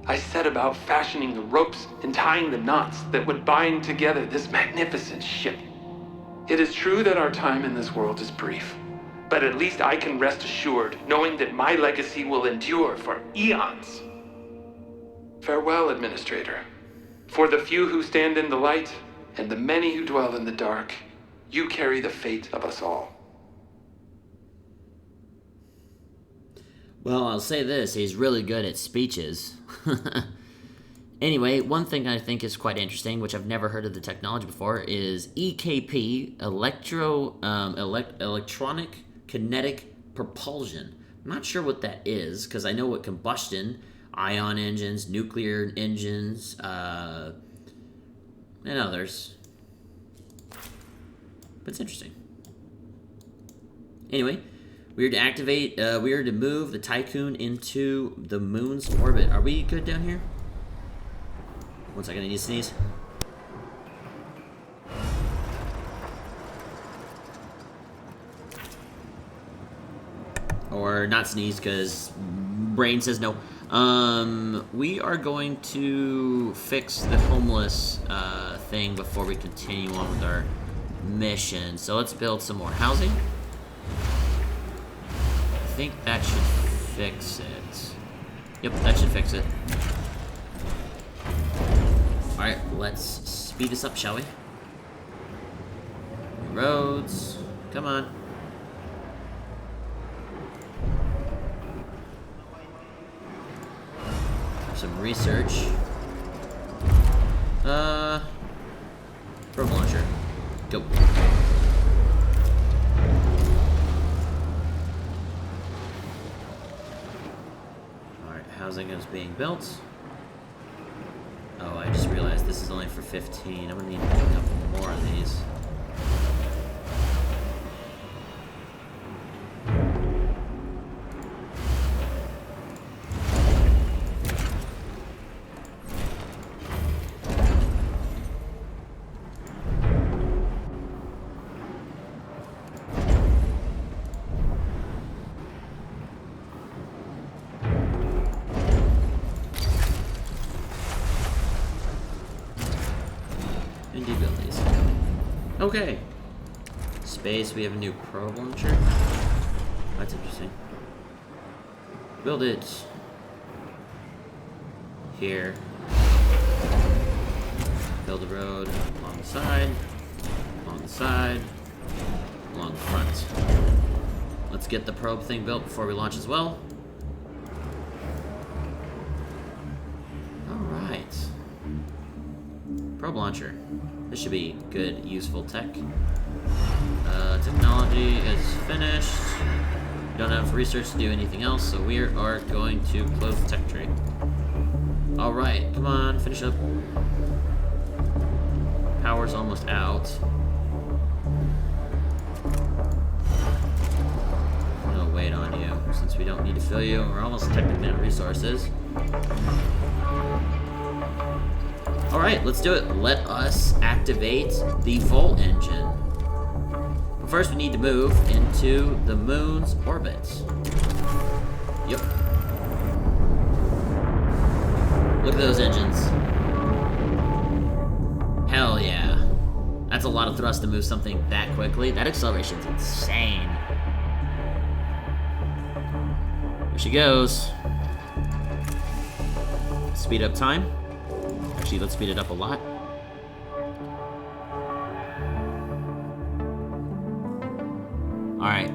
[SPEAKER 9] I set about fashioning the ropes and tying the knots that would bind together this magnificent ship. It is true that our time in this world is brief, but at least I can rest assured knowing that my legacy will endure for eons. Farewell, Administrator. For the few who stand in the light and the many who dwell in the dark, you carry the fate of us all.
[SPEAKER 1] Well, I'll say this, he's really good at speeches. Anyway, one thing I think is quite interesting, which I've never heard of the technology before, is EKP, electronic kinetic propulsion. I'm not sure what that is, because I know what combustion, ion engines, nuclear engines, and others. But it's interesting. Anyway, we are to move the Tiqqun into the moon's orbit. Are we good down here? One second, I need to sneeze. Or not sneeze, because brain says no. We are going to fix the homeless thing before we continue on with our mission. So let's build some more housing. I think that should fix it. Yep, that should fix it. Alright, let's speed this up, shall we? Roads. Come on. Some research. Probe launcher. Go. Alright, housing is being built. Oh, I just realized this is only for 15. I'm gonna need to pick up more of these. Okay. Space, we have a new probe launcher. That's interesting. Build it here. Build a road along the side, along the side, along the front. Let's get the probe thing built before we launch as well. Alright. Probe launcher. This should be good, useful tech. Technology is finished. We don't have research to do anything else, so we are going to close the tech tree. Alright, come on, finish up. Power's almost out. I'm gonna wait on you, since we don't need to fill you. We're almost technically out of resources. Alright, let's do it. Let us activate the Vohle Engine. But first we need to move into the moon's orbit. Yep. Look at those engines. Hell yeah. That's a lot of thrust to move something that quickly. That acceleration's insane. Here she goes. Speed up time. Actually, let's speed it up a lot. Alright.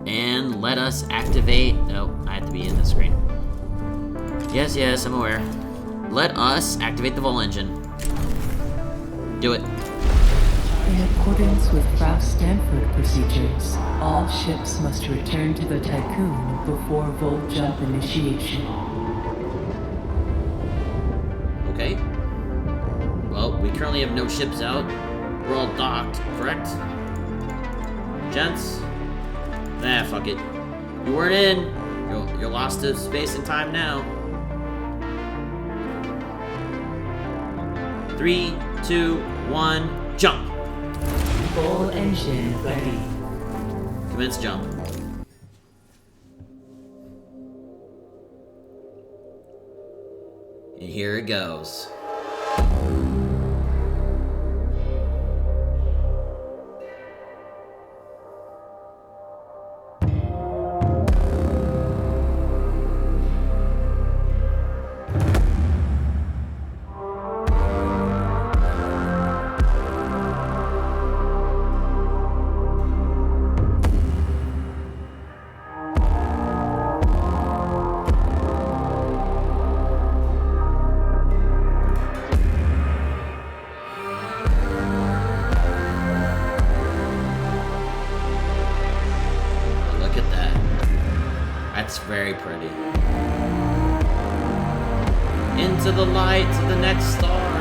[SPEAKER 1] And let us activate... Oh, I have to be in the screen. Yes, I'm aware. Let us activate the Vohle Engine. Do it.
[SPEAKER 4] In accordance with Frau Stanford procedures, all ships must return to the Tiqqun before Volt jump initiation.
[SPEAKER 1] Okay. Well, currently have no ships out. We're all docked, correct? Gents? Nah, fuck it. You weren't in. You're lost to space and time now. 3, 2, 1, jump!
[SPEAKER 4] Vohle Engine ready.
[SPEAKER 1] Commence jump. And here it goes. That's very pretty. Into the light to the next star.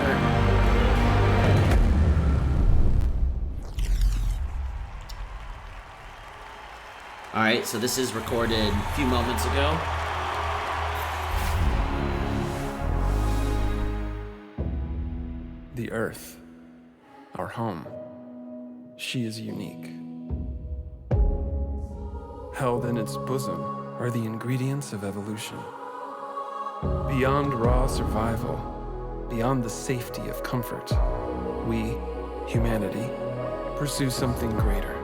[SPEAKER 1] Alright, so this is recorded a few moments ago.
[SPEAKER 9] The Earth, our home, she is unique. Held in its bosom are the ingredients of evolution. Beyond raw survival, beyond the safety of comfort, we, humanity, pursue something greater.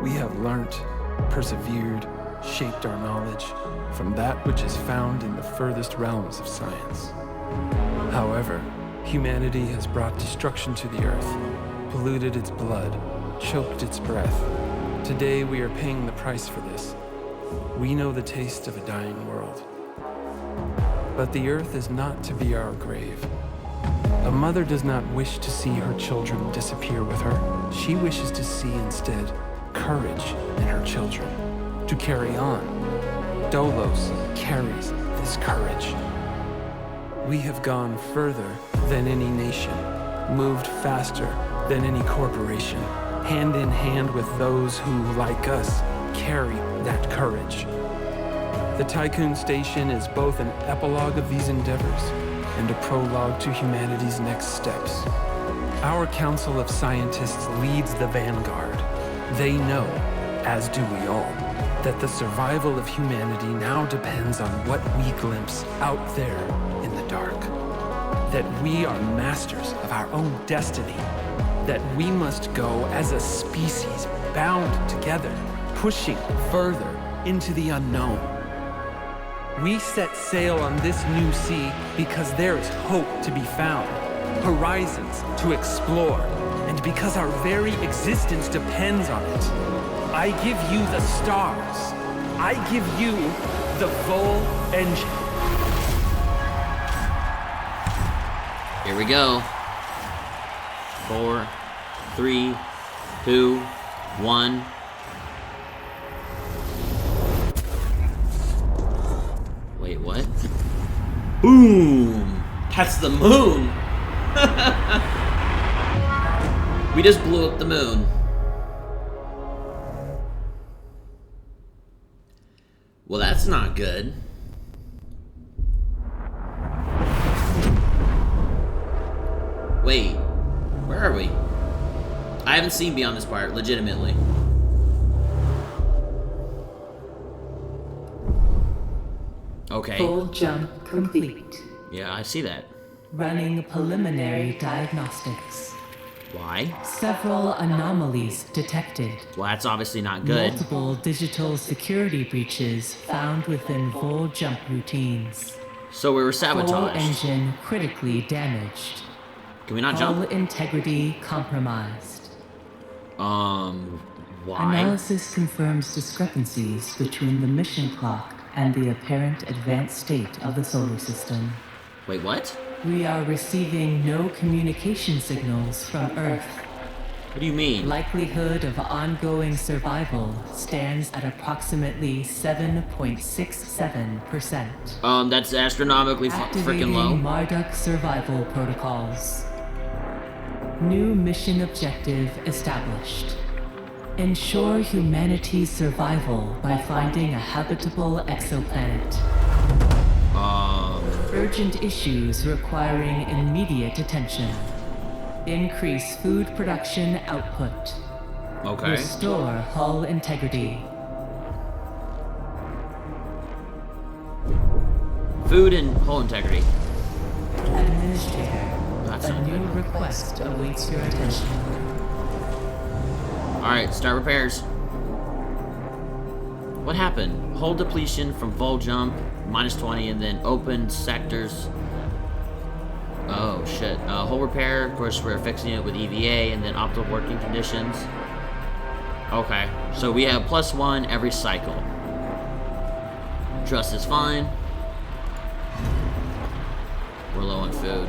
[SPEAKER 9] We have learnt, persevered, shaped our knowledge from that which is found in the furthest realms of science. However, humanity has brought destruction to the earth, polluted its blood, choked its breath. Today we are paying the price for this. We know the taste of a dying world. But the earth is not to be our grave. A mother does not wish to see her children disappear with her. She wishes to see instead courage in her children, to carry on. Dolos carries this courage. We have gone further than any nation, moved faster than any corporation, hand in hand with those who, like us, carry that courage. The Tiqqun station is both an epilogue of these endeavors and a prologue to humanity's next steps. Our Council of Scientists leads the vanguard. They know, as do we all, that the survival of humanity now depends on what we glimpse out there in the dark. That we are masters of our own destiny. That we must go as a species bound together, pushing further into the unknown. We set sail on this new sea because there is hope to be found, horizons to explore, and because our very existence depends on it. I give you the stars. I give you the Vohle Engine.
[SPEAKER 1] Here we go. 4, 3, 2, 1. Wait, what? Boom! That's the moon! We just blew up the moon. Well, that's not good. Wait, where are we? I haven't seen beyond this part, legitimately. Okay.
[SPEAKER 4] Full jump complete.
[SPEAKER 1] Yeah, I see that.
[SPEAKER 4] Running preliminary diagnostics.
[SPEAKER 1] Why?
[SPEAKER 4] Several anomalies detected.
[SPEAKER 1] Well, that's obviously not good.
[SPEAKER 4] Multiple digital security breaches found within Vohle jump routines.
[SPEAKER 1] So we were sabotaged.
[SPEAKER 4] Vohle engine critically damaged.
[SPEAKER 1] Can we not
[SPEAKER 4] Hull
[SPEAKER 1] jump?
[SPEAKER 4] integrity compromised.
[SPEAKER 1] Why?
[SPEAKER 4] Analysis confirms discrepancies between the mission clock and the apparent advanced state of the solar system.
[SPEAKER 1] Wait, what?
[SPEAKER 4] We are receiving no communication signals from Earth.
[SPEAKER 1] What do you mean?
[SPEAKER 4] Likelihood of ongoing survival stands at approximately 7.67%.
[SPEAKER 1] That's astronomically freaking
[SPEAKER 4] Activating
[SPEAKER 1] low.
[SPEAKER 4] Marduk survival protocols. New mission objective established. Ensure humanity's survival by finding a habitable exoplanet. Urgent issues requiring immediate attention. Increase food production output.
[SPEAKER 1] Okay.
[SPEAKER 4] Restore hull integrity.
[SPEAKER 1] Food and hull integrity.
[SPEAKER 4] Administrator,
[SPEAKER 1] That's
[SPEAKER 4] a
[SPEAKER 1] not
[SPEAKER 4] new
[SPEAKER 1] good.
[SPEAKER 4] request awaits your attention.
[SPEAKER 1] Alright, start repairs. What happened? Hull depletion from vol jump, -20, and then open sectors. Oh, shit. Hull repair, of course, we're fixing it with EVA, and then optimal working conditions. Okay, so we have +1 every cycle. Trust is fine. We're low on food.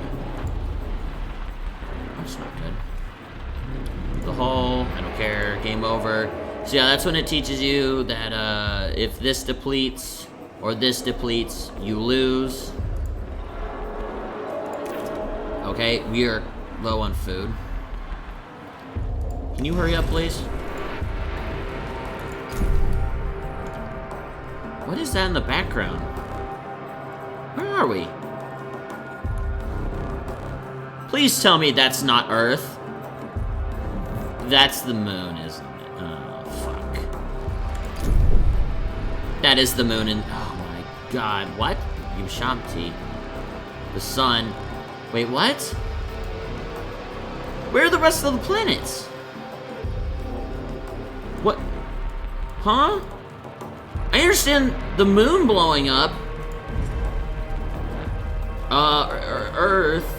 [SPEAKER 1] That's not good. The hull, I don't care, game over. So yeah, that's when it teaches you that if this depletes or this depletes, you lose. Okay, we are low on food. Can you hurry up, please? What is that in the background? Where are we? Please tell me that's not Earth. That's the moon, isn't it? Oh, fuck. That is the moon and... Oh my god, what? Ushabti. The sun. Wait, what? Where are the rest of the planets? What? Huh? I understand the moon blowing up. Earth.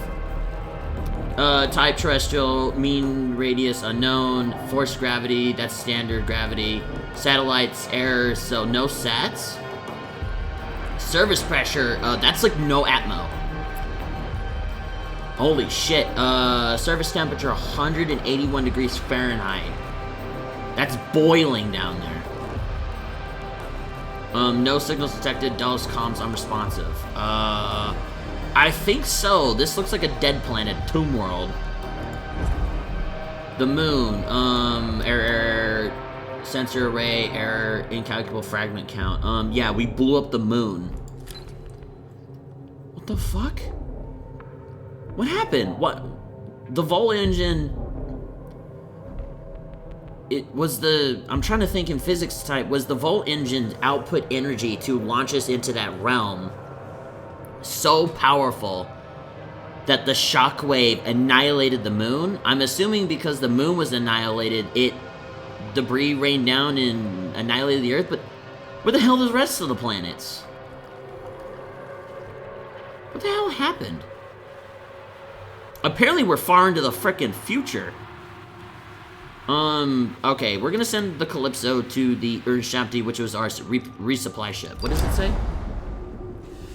[SPEAKER 1] Type terrestrial, mean radius unknown, forced gravity, that's standard gravity, satellites, error, so no sats. Service pressure, that's like no atmo. Holy shit, service temperature 181 degrees Fahrenheit. That's boiling down there. No signals detected, Dulles comms unresponsive. I think so. This looks like a dead planet, Tomb World. The moon, error, sensor array, error, incalculable fragment count. Yeah, we blew up the moon. What the fuck? What happened? What? The Vohle Engine... It was the... I'm trying to think in physics type. Was the Vohle Engine output energy to launch us into that realm so powerful that the shockwave annihilated the moon? I'm assuming because the moon was annihilated, debris rained down and annihilated the Earth, but where the hell are the rest of the planets? What the hell happened? Apparently we're far into the frickin' future. Okay, we're gonna send the Calypso to the Ushabti, which was our resupply ship. What does it say?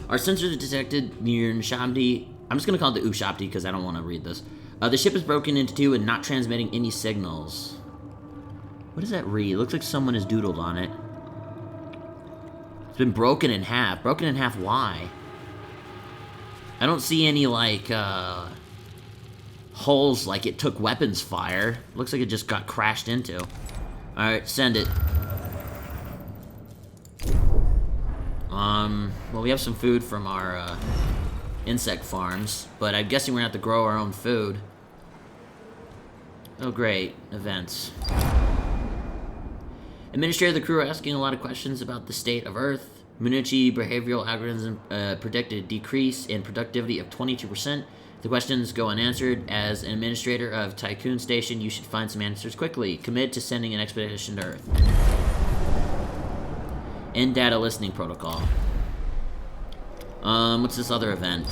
[SPEAKER 1] Our sensors detected near Ushabti. I'm just gonna call it the Ushabti because I don't want to read this. The ship is broken into two and not transmitting any signals. What does that read? It looks like someone has doodled on it. It's been broken in half. Broken in half, why? I don't see any, like, holes like it took weapons fire. Looks like it just got crashed into. Alright, send it. Well, we have some food from our, insect farms, but I'm guessing we're gonna have to grow our own food. Oh, great. Events. Administrator of the crew are asking a lot of questions about the state of Earth. Minucci behavioral algorithm predicted a decrease in productivity of 22%. The questions go unanswered. As an administrator of Tiqqun Station, you should find some answers quickly. Commit to sending an expedition to Earth. End data listening protocol. What's this other event?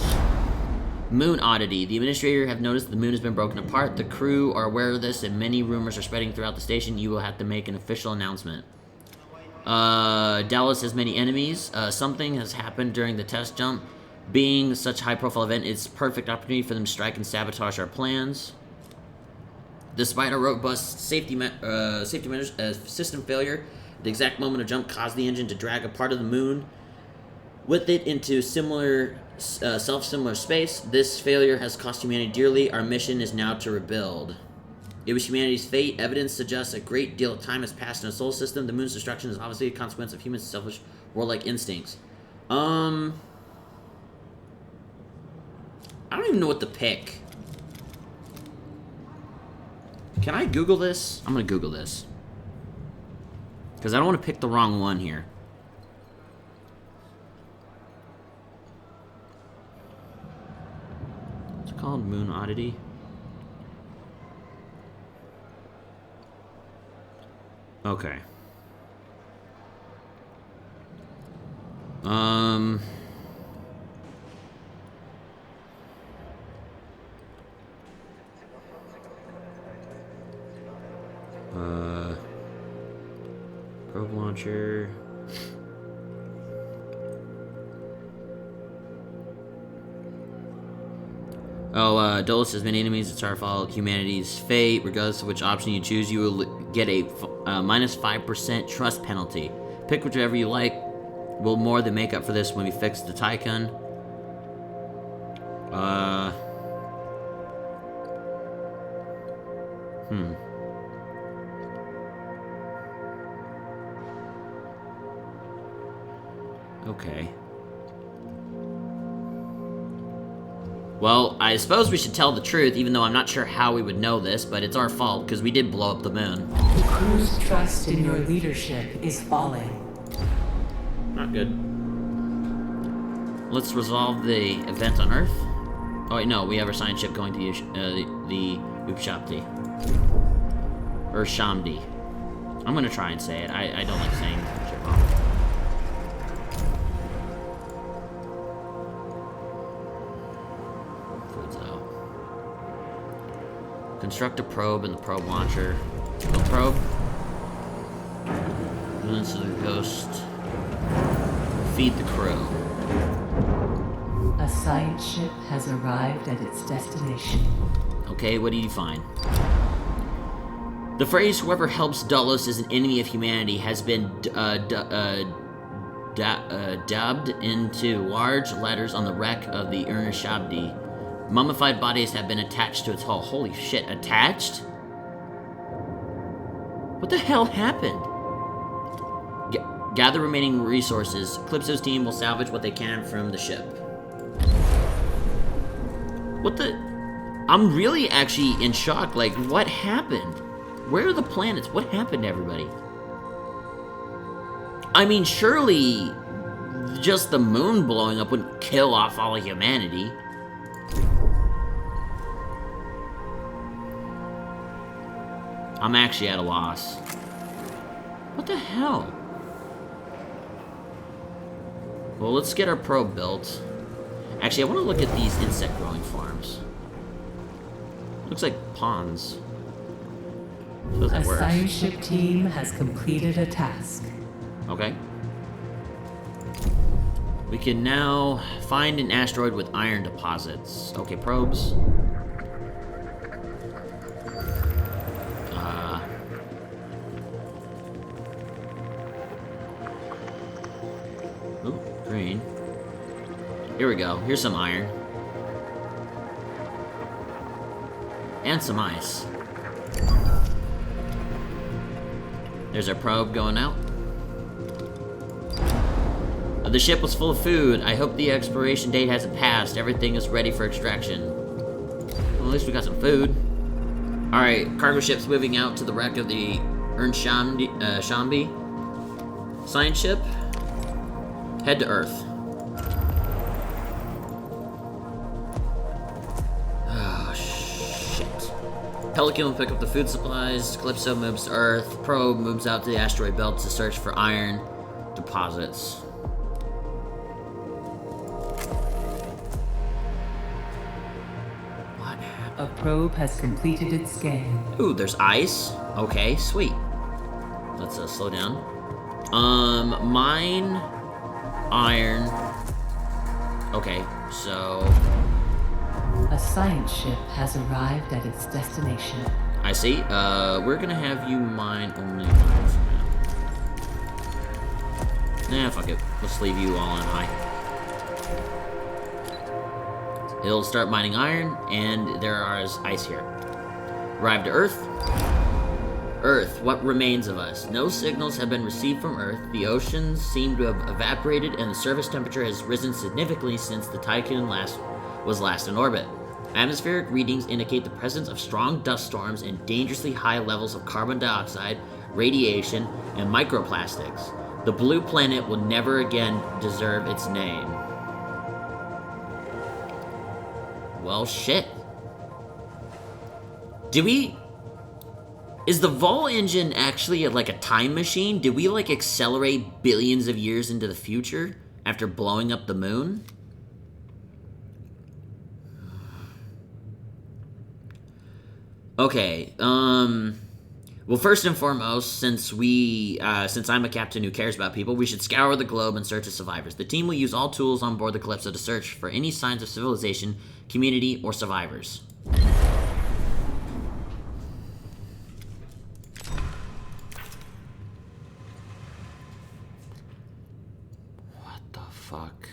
[SPEAKER 1] Moon oddity. The administrator have noticed the moon has been broken apart. The crew are aware of this, and many rumors are spreading throughout the station. You will have to make an official announcement. Dallas has many enemies. Something has happened during the test jump. Being such a high-profile event, it's a perfect opportunity for them to strike and sabotage our plans. Despite a robust safety measures, system failure, the exact moment of jump caused the engine to drag a part of the moon with it into similar self-similar space. This failure has cost humanity dearly. Our mission is now to rebuild. It was humanity's fate. Evidence suggests a great deal of time has passed in the solar system. The moon's destruction is obviously a consequence of human selfish, warlike instincts. I don't even know what to pick. Can I Google this? I'm gonna Google this. Because I don't want to pick the wrong one here. It's called Moon Oddity. Okay. Probe launcher. Dolus has many enemies. It's our fault. Humanity's fate. Regardless of which option you choose, you will get a minus 5% trust penalty. Pick whichever you like. We'll more than make up for this when we fix the Tiqqun. Okay. Well, I suppose we should tell the truth, even though I'm not sure how we would know this, but it's our fault, because we did blow up the moon.
[SPEAKER 4] The crew's trust in your leadership is falling.
[SPEAKER 1] Not good. Let's resolve the event on Earth. Oh wait, no, we have our science ship going to the Upshapti. Or Shamdi. I'm gonna try and say it. I don't like saying shit wrong. Food's out. Construct a probe in the probe launcher. The probe. Moons to the ghost. Feed the crew.
[SPEAKER 4] A science ship has arrived at its destination.
[SPEAKER 1] Okay, what do you find? The phrase, whoever helps Dulles is an enemy of humanity, has been dubbed into large letters on the wreck of the Urnashabdi. Mummified bodies have been attached to its hull. Holy shit, attached? What the hell happened? Gather remaining resources. Calypso's team will salvage what they can from the ship. What the... I'm really actually in shock. Like, what happened? Where are the planets? What happened to everybody? I mean, surely just the moon blowing up wouldn't kill off all of humanity. I'm actually at a loss. What the hell? Well, let's get our probe built. Actually, I want to look at these insect growing farms. Looks like ponds. So that
[SPEAKER 4] A
[SPEAKER 1] works.
[SPEAKER 4] science ship team has completed a task.
[SPEAKER 1] Okay. We can now find an asteroid with iron deposits. Okay, probes. Ooh, green. Here we go. Here's some iron. And some ice. There's our probe going out. The ship was full of food. I hope the expiration date hasn't passed. Everything is ready for extraction. Well, at least we got some food. Alright, cargo ship's moving out to the wreck of the Shambi. Science ship. Head to Earth. Oh, shit. Pelican will pick up the food supplies. Calypso moves to Earth. Probe moves out to the asteroid belt to search for iron deposits. What happened?
[SPEAKER 4] A probe has completed its scan.
[SPEAKER 1] Ooh, there's ice. Okay, sweet. Let's slow down. Mine, iron. Okay, so
[SPEAKER 4] A science ship has arrived at its destination.
[SPEAKER 1] I see. We're gonna have you mine only one for now. Nah, fuck it. Let's leave you all on high. He'll start mining iron, and there is ice here. Arrived to Earth. Earth, what remains of us? No signals have been received from Earth. The oceans seem to have evaporated, and the surface temperature has risen significantly since the Tiqqun was last in orbit. Atmospheric readings indicate the presence of strong dust storms and dangerously high levels of carbon dioxide, radiation, and microplastics. The blue planet will never again deserve its name. Well, shit. Is the Vohle Engine actually like a time machine? Did we like accelerate billions of years into the future after blowing up the moon? Okay, well, first and foremost, since I'm a captain who cares about people, we should scour the globe in search of survivors. The team will use all tools on board the Calypso to search for any signs of civilization, community, or survivors. What the fuck?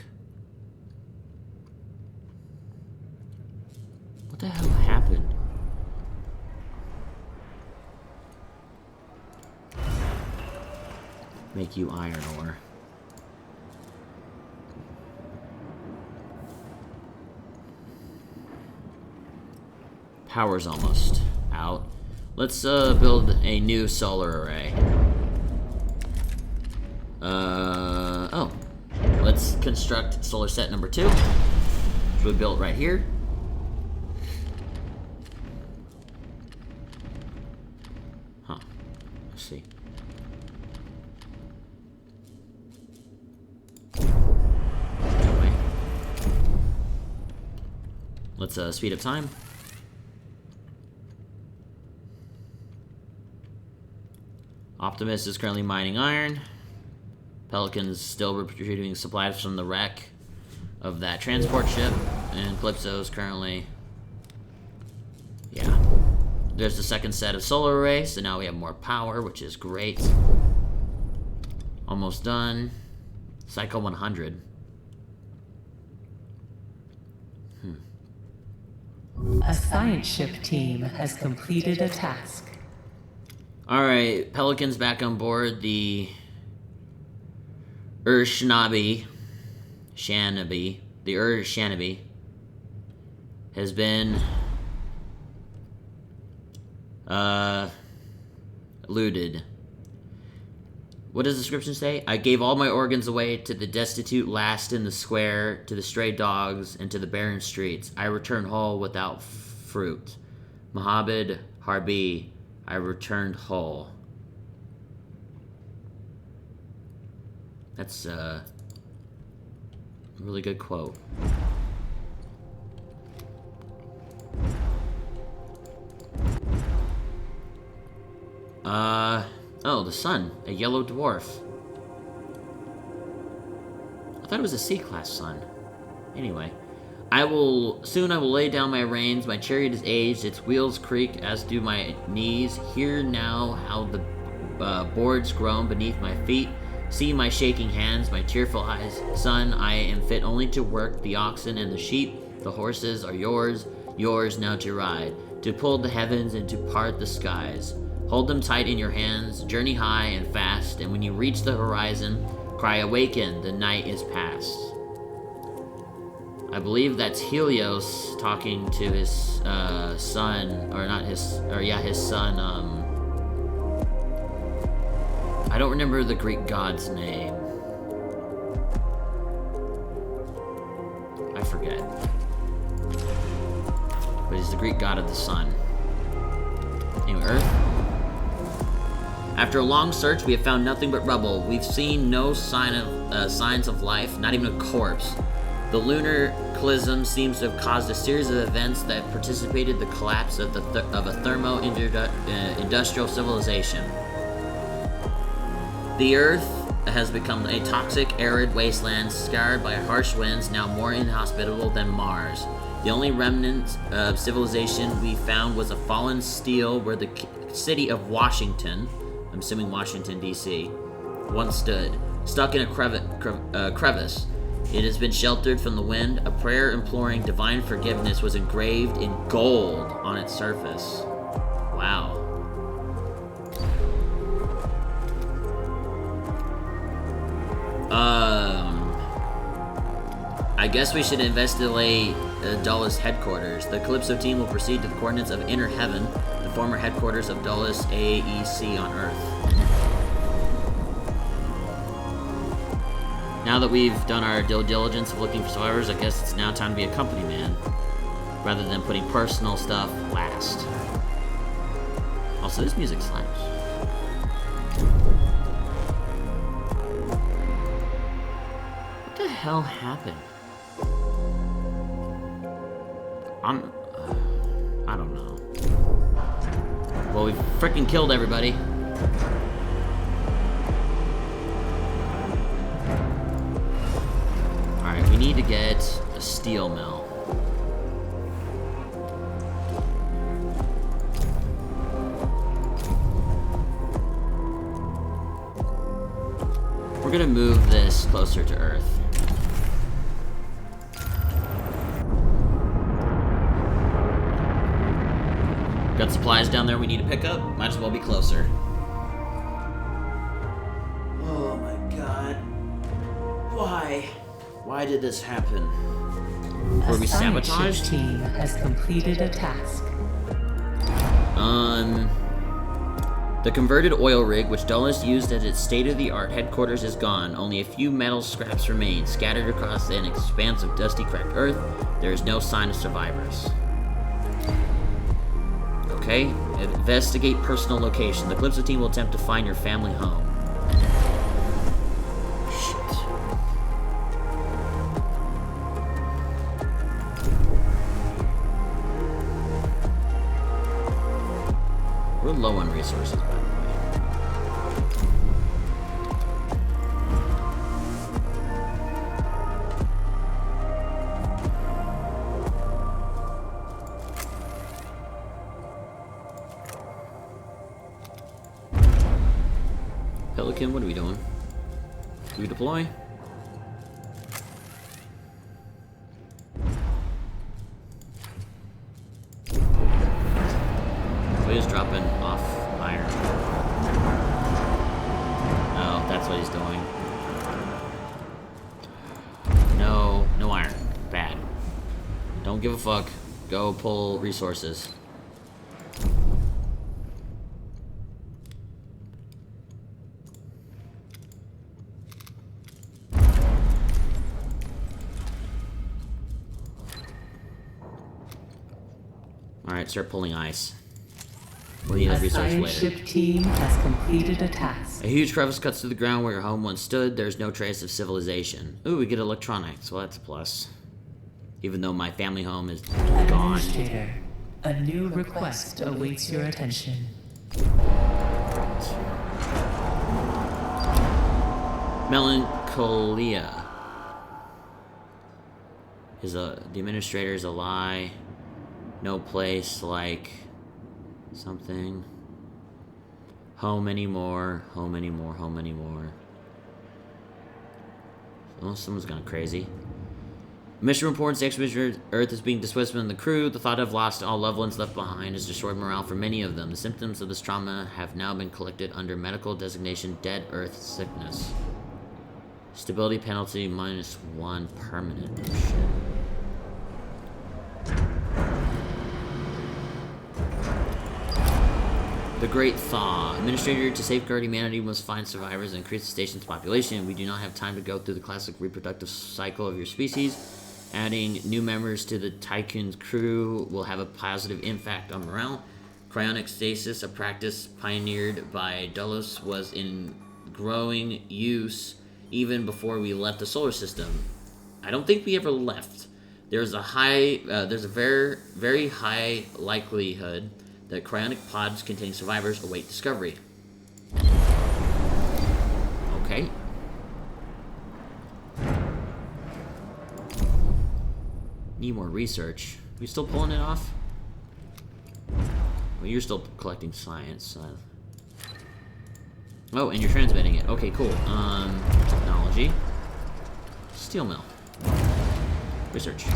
[SPEAKER 1] What the hell happened? Make you iron ore. Power's almost out. Let's build a new solar array. Oh. Let's construct solar set number 2, which we built right here. Huh. Let's see. Anyway. Let's speed up time. Optimus is currently mining iron. Pelican's still retrieving supplies from the wreck of that transport ship. And Calypso's currently... yeah. There's the second set of solar arrays, so now we have more power, which is great. Almost done. Cycle 100.
[SPEAKER 4] A science ship team has completed a task.
[SPEAKER 1] Alright, Pelican's back on board. The Shanabi has been looted. What does the description say? I gave all my organs away to the destitute last in the square, to the stray dogs, and to the barren streets. I returned whole without fruit. Mohammed Harbi, I returned whole. That's a really good quote. Oh, the sun. A yellow dwarf. I thought it was a C-class sun. Anyway. Soon I will lay down my reins. My chariot is aged, its wheels creak, as do my knees. Hear now how the boards groan beneath my feet. See my shaking hands, my tearful eyes. Son, I am fit only to work the oxen and the sheep. The horses are yours now to ride, to pull the heavens and to part the skies. Hold them tight in your hands, journey high and fast, and when you reach the horizon, cry awaken, the night is past. I believe that's Helios talking to his son, or not his, or yeah, his son, I don't remember the Greek god's name. I forget. But he's the Greek god of the sun. Anyway, Earth. After a long search, we have found nothing but rubble. We've seen no signs of life, not even a corpse. The lunar clism seems to have caused a series of events that precipitated the collapse of a thermo-industrial civilization. The Earth has become a toxic, arid wasteland scarred by harsh winds, now more inhospitable than Mars. The only remnant of civilization we found was a fallen steel where the city of Washington, I'm assuming Washington, D.C., once stood, stuck in a crevice. It has been sheltered from the wind. A prayer imploring divine forgiveness was engraved in gold on its surface. Wow. I guess we should investigate Dulles headquarters. The Calypso team will proceed to the coordinates of Inner Heaven, the former headquarters of Dulles AEC on Earth. Now that we've done our due diligence of looking for survivors, I guess it's now time to be a company man, rather than putting personal stuff last. Also, this music slaps. What the hell happened? I don't know. Well, we freaking killed everybody. Alright, we need to get a steel mill. We're gonna move this closer to Earth. Got supplies down there we need to pick up. Might as well be closer. Oh my god. Why? Why did this happen? Were we sabotaged?
[SPEAKER 4] The team has completed a task.
[SPEAKER 1] The converted oil rig, which Dulles used as its state-of-the-art headquarters, is gone. Only a few metal scraps remain, scattered across an expanse of dusty, cracked earth. There is no sign of survivors. Okay, investigate personal location. The Calypso team will attempt to find your family home. Shit. We're low on resources, by the way. Pelican, what are we doing? Do we deploy? We're just dropping off iron. Oh, that's what he's doing. No, no iron. Bad. Don't give a fuck. Go pull resources. Alright, start pulling ice. We'll need those resources later.
[SPEAKER 4] Spaceship team has completed a task.
[SPEAKER 1] A huge crevice cuts through the ground where your home once stood. There's no trace of civilization. Ooh, we get electronics. Well, that's a plus. Even though my family home is gone.
[SPEAKER 4] Administrator, a new request awaits your attention.
[SPEAKER 1] Melancholia. The administrator is a lie. No place like something. Home anymore. Home anymore. Home anymore. Oh, someone's gone crazy. Mission reports the expedition Earth is being dismissed from the crew. The thought of lost all loved ones left behind has destroyed morale for many of them. The symptoms of this trauma have now been collected under medical designation Dead Earth Sickness. Stability penalty -1 permanent. Oh, shit. The Great Thaw. Administrator, to safeguard humanity, must find survivors and increase the station's population. We do not have time to go through the classic reproductive cycle of your species. Adding new members to the Tiqqun's crew will have a positive impact on morale. Cryonic stasis, a practice pioneered by Dulles, was in growing use even before we left the solar system. I don't think we ever left. There's a very, very high likelihood that cryonic pods containing survivors await discovery. Okay. Need more research. We still pulling it off? Well, you're still collecting science. Oh, and you're transmitting it. Okay, cool. Technology. Steel mill. Research. Do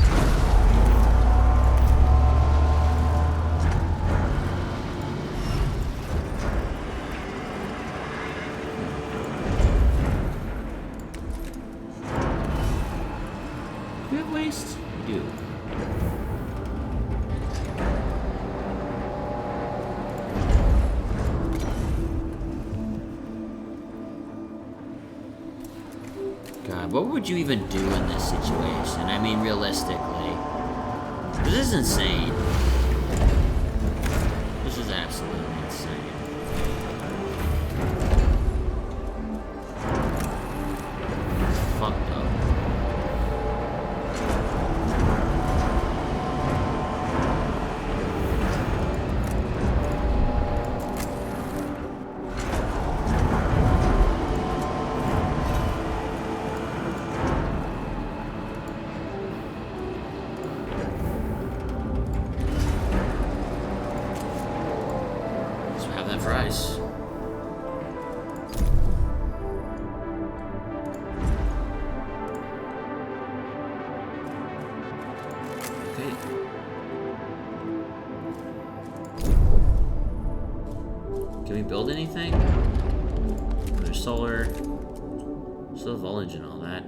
[SPEAKER 1] we have waste? We do. God, what would you even do in this situation? I mean, realistically. This is insane. This is absolutely insane. It's fucked up. Fries. Okay. Can we build anything? There's solar. Still Vohle Engine and all that.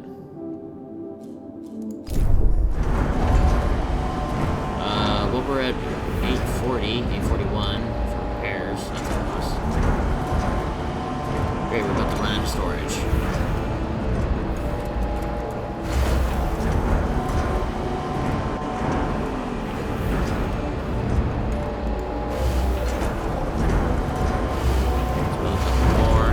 [SPEAKER 1] Well, we're at 840, 841 for repairs. That's a plus. Great, we're about to run out of storage. Let's build a couple more.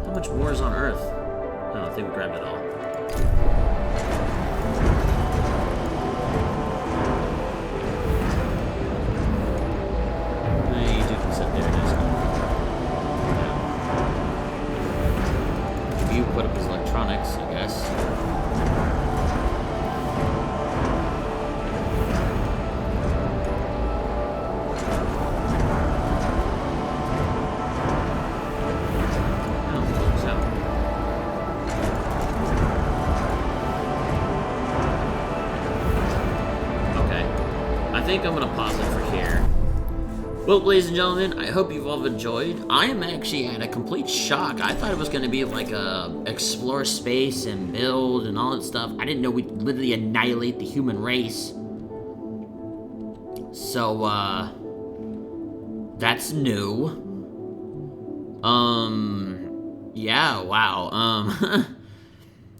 [SPEAKER 1] How much more is on Earth? Oh, I think we grabbed it all. You two can sit there. Just yeah. You put up his electronics, I guess. Oh, close out. Okay. I think I'm gonna pause it for here. Well, ladies and gentlemen, I hope you've all enjoyed. I am actually at a complete shock. I thought it was going to be like a explore space and build and all that stuff. I didn't know we'd literally annihilate the human race. So, that's new. Yeah, wow.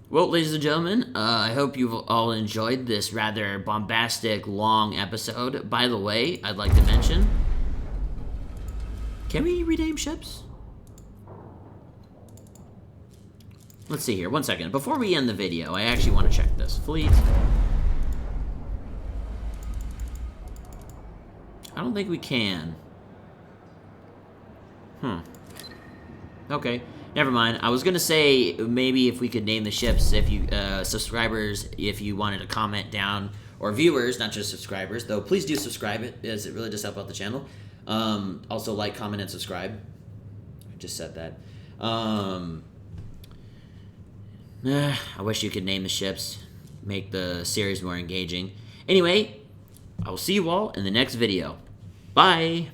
[SPEAKER 1] Well, ladies and gentlemen, I hope you've all enjoyed this rather bombastic, long episode. By the way, I'd like to mention... Can we rename ships? Let's see here. One second. Before we end the video, I actually want to check this. Fleet. I don't think we can. Okay. Never mind. I was going to say maybe if we could name the ships, if you subscribers, if you wanted to comment down, or viewers, not just subscribers, though please do subscribe it, as it really does help out the channel. Also like, comment, and subscribe. I just said that. I wish you could name the ships, make the series more engaging. Anyway, I will see you all in the next video. Bye!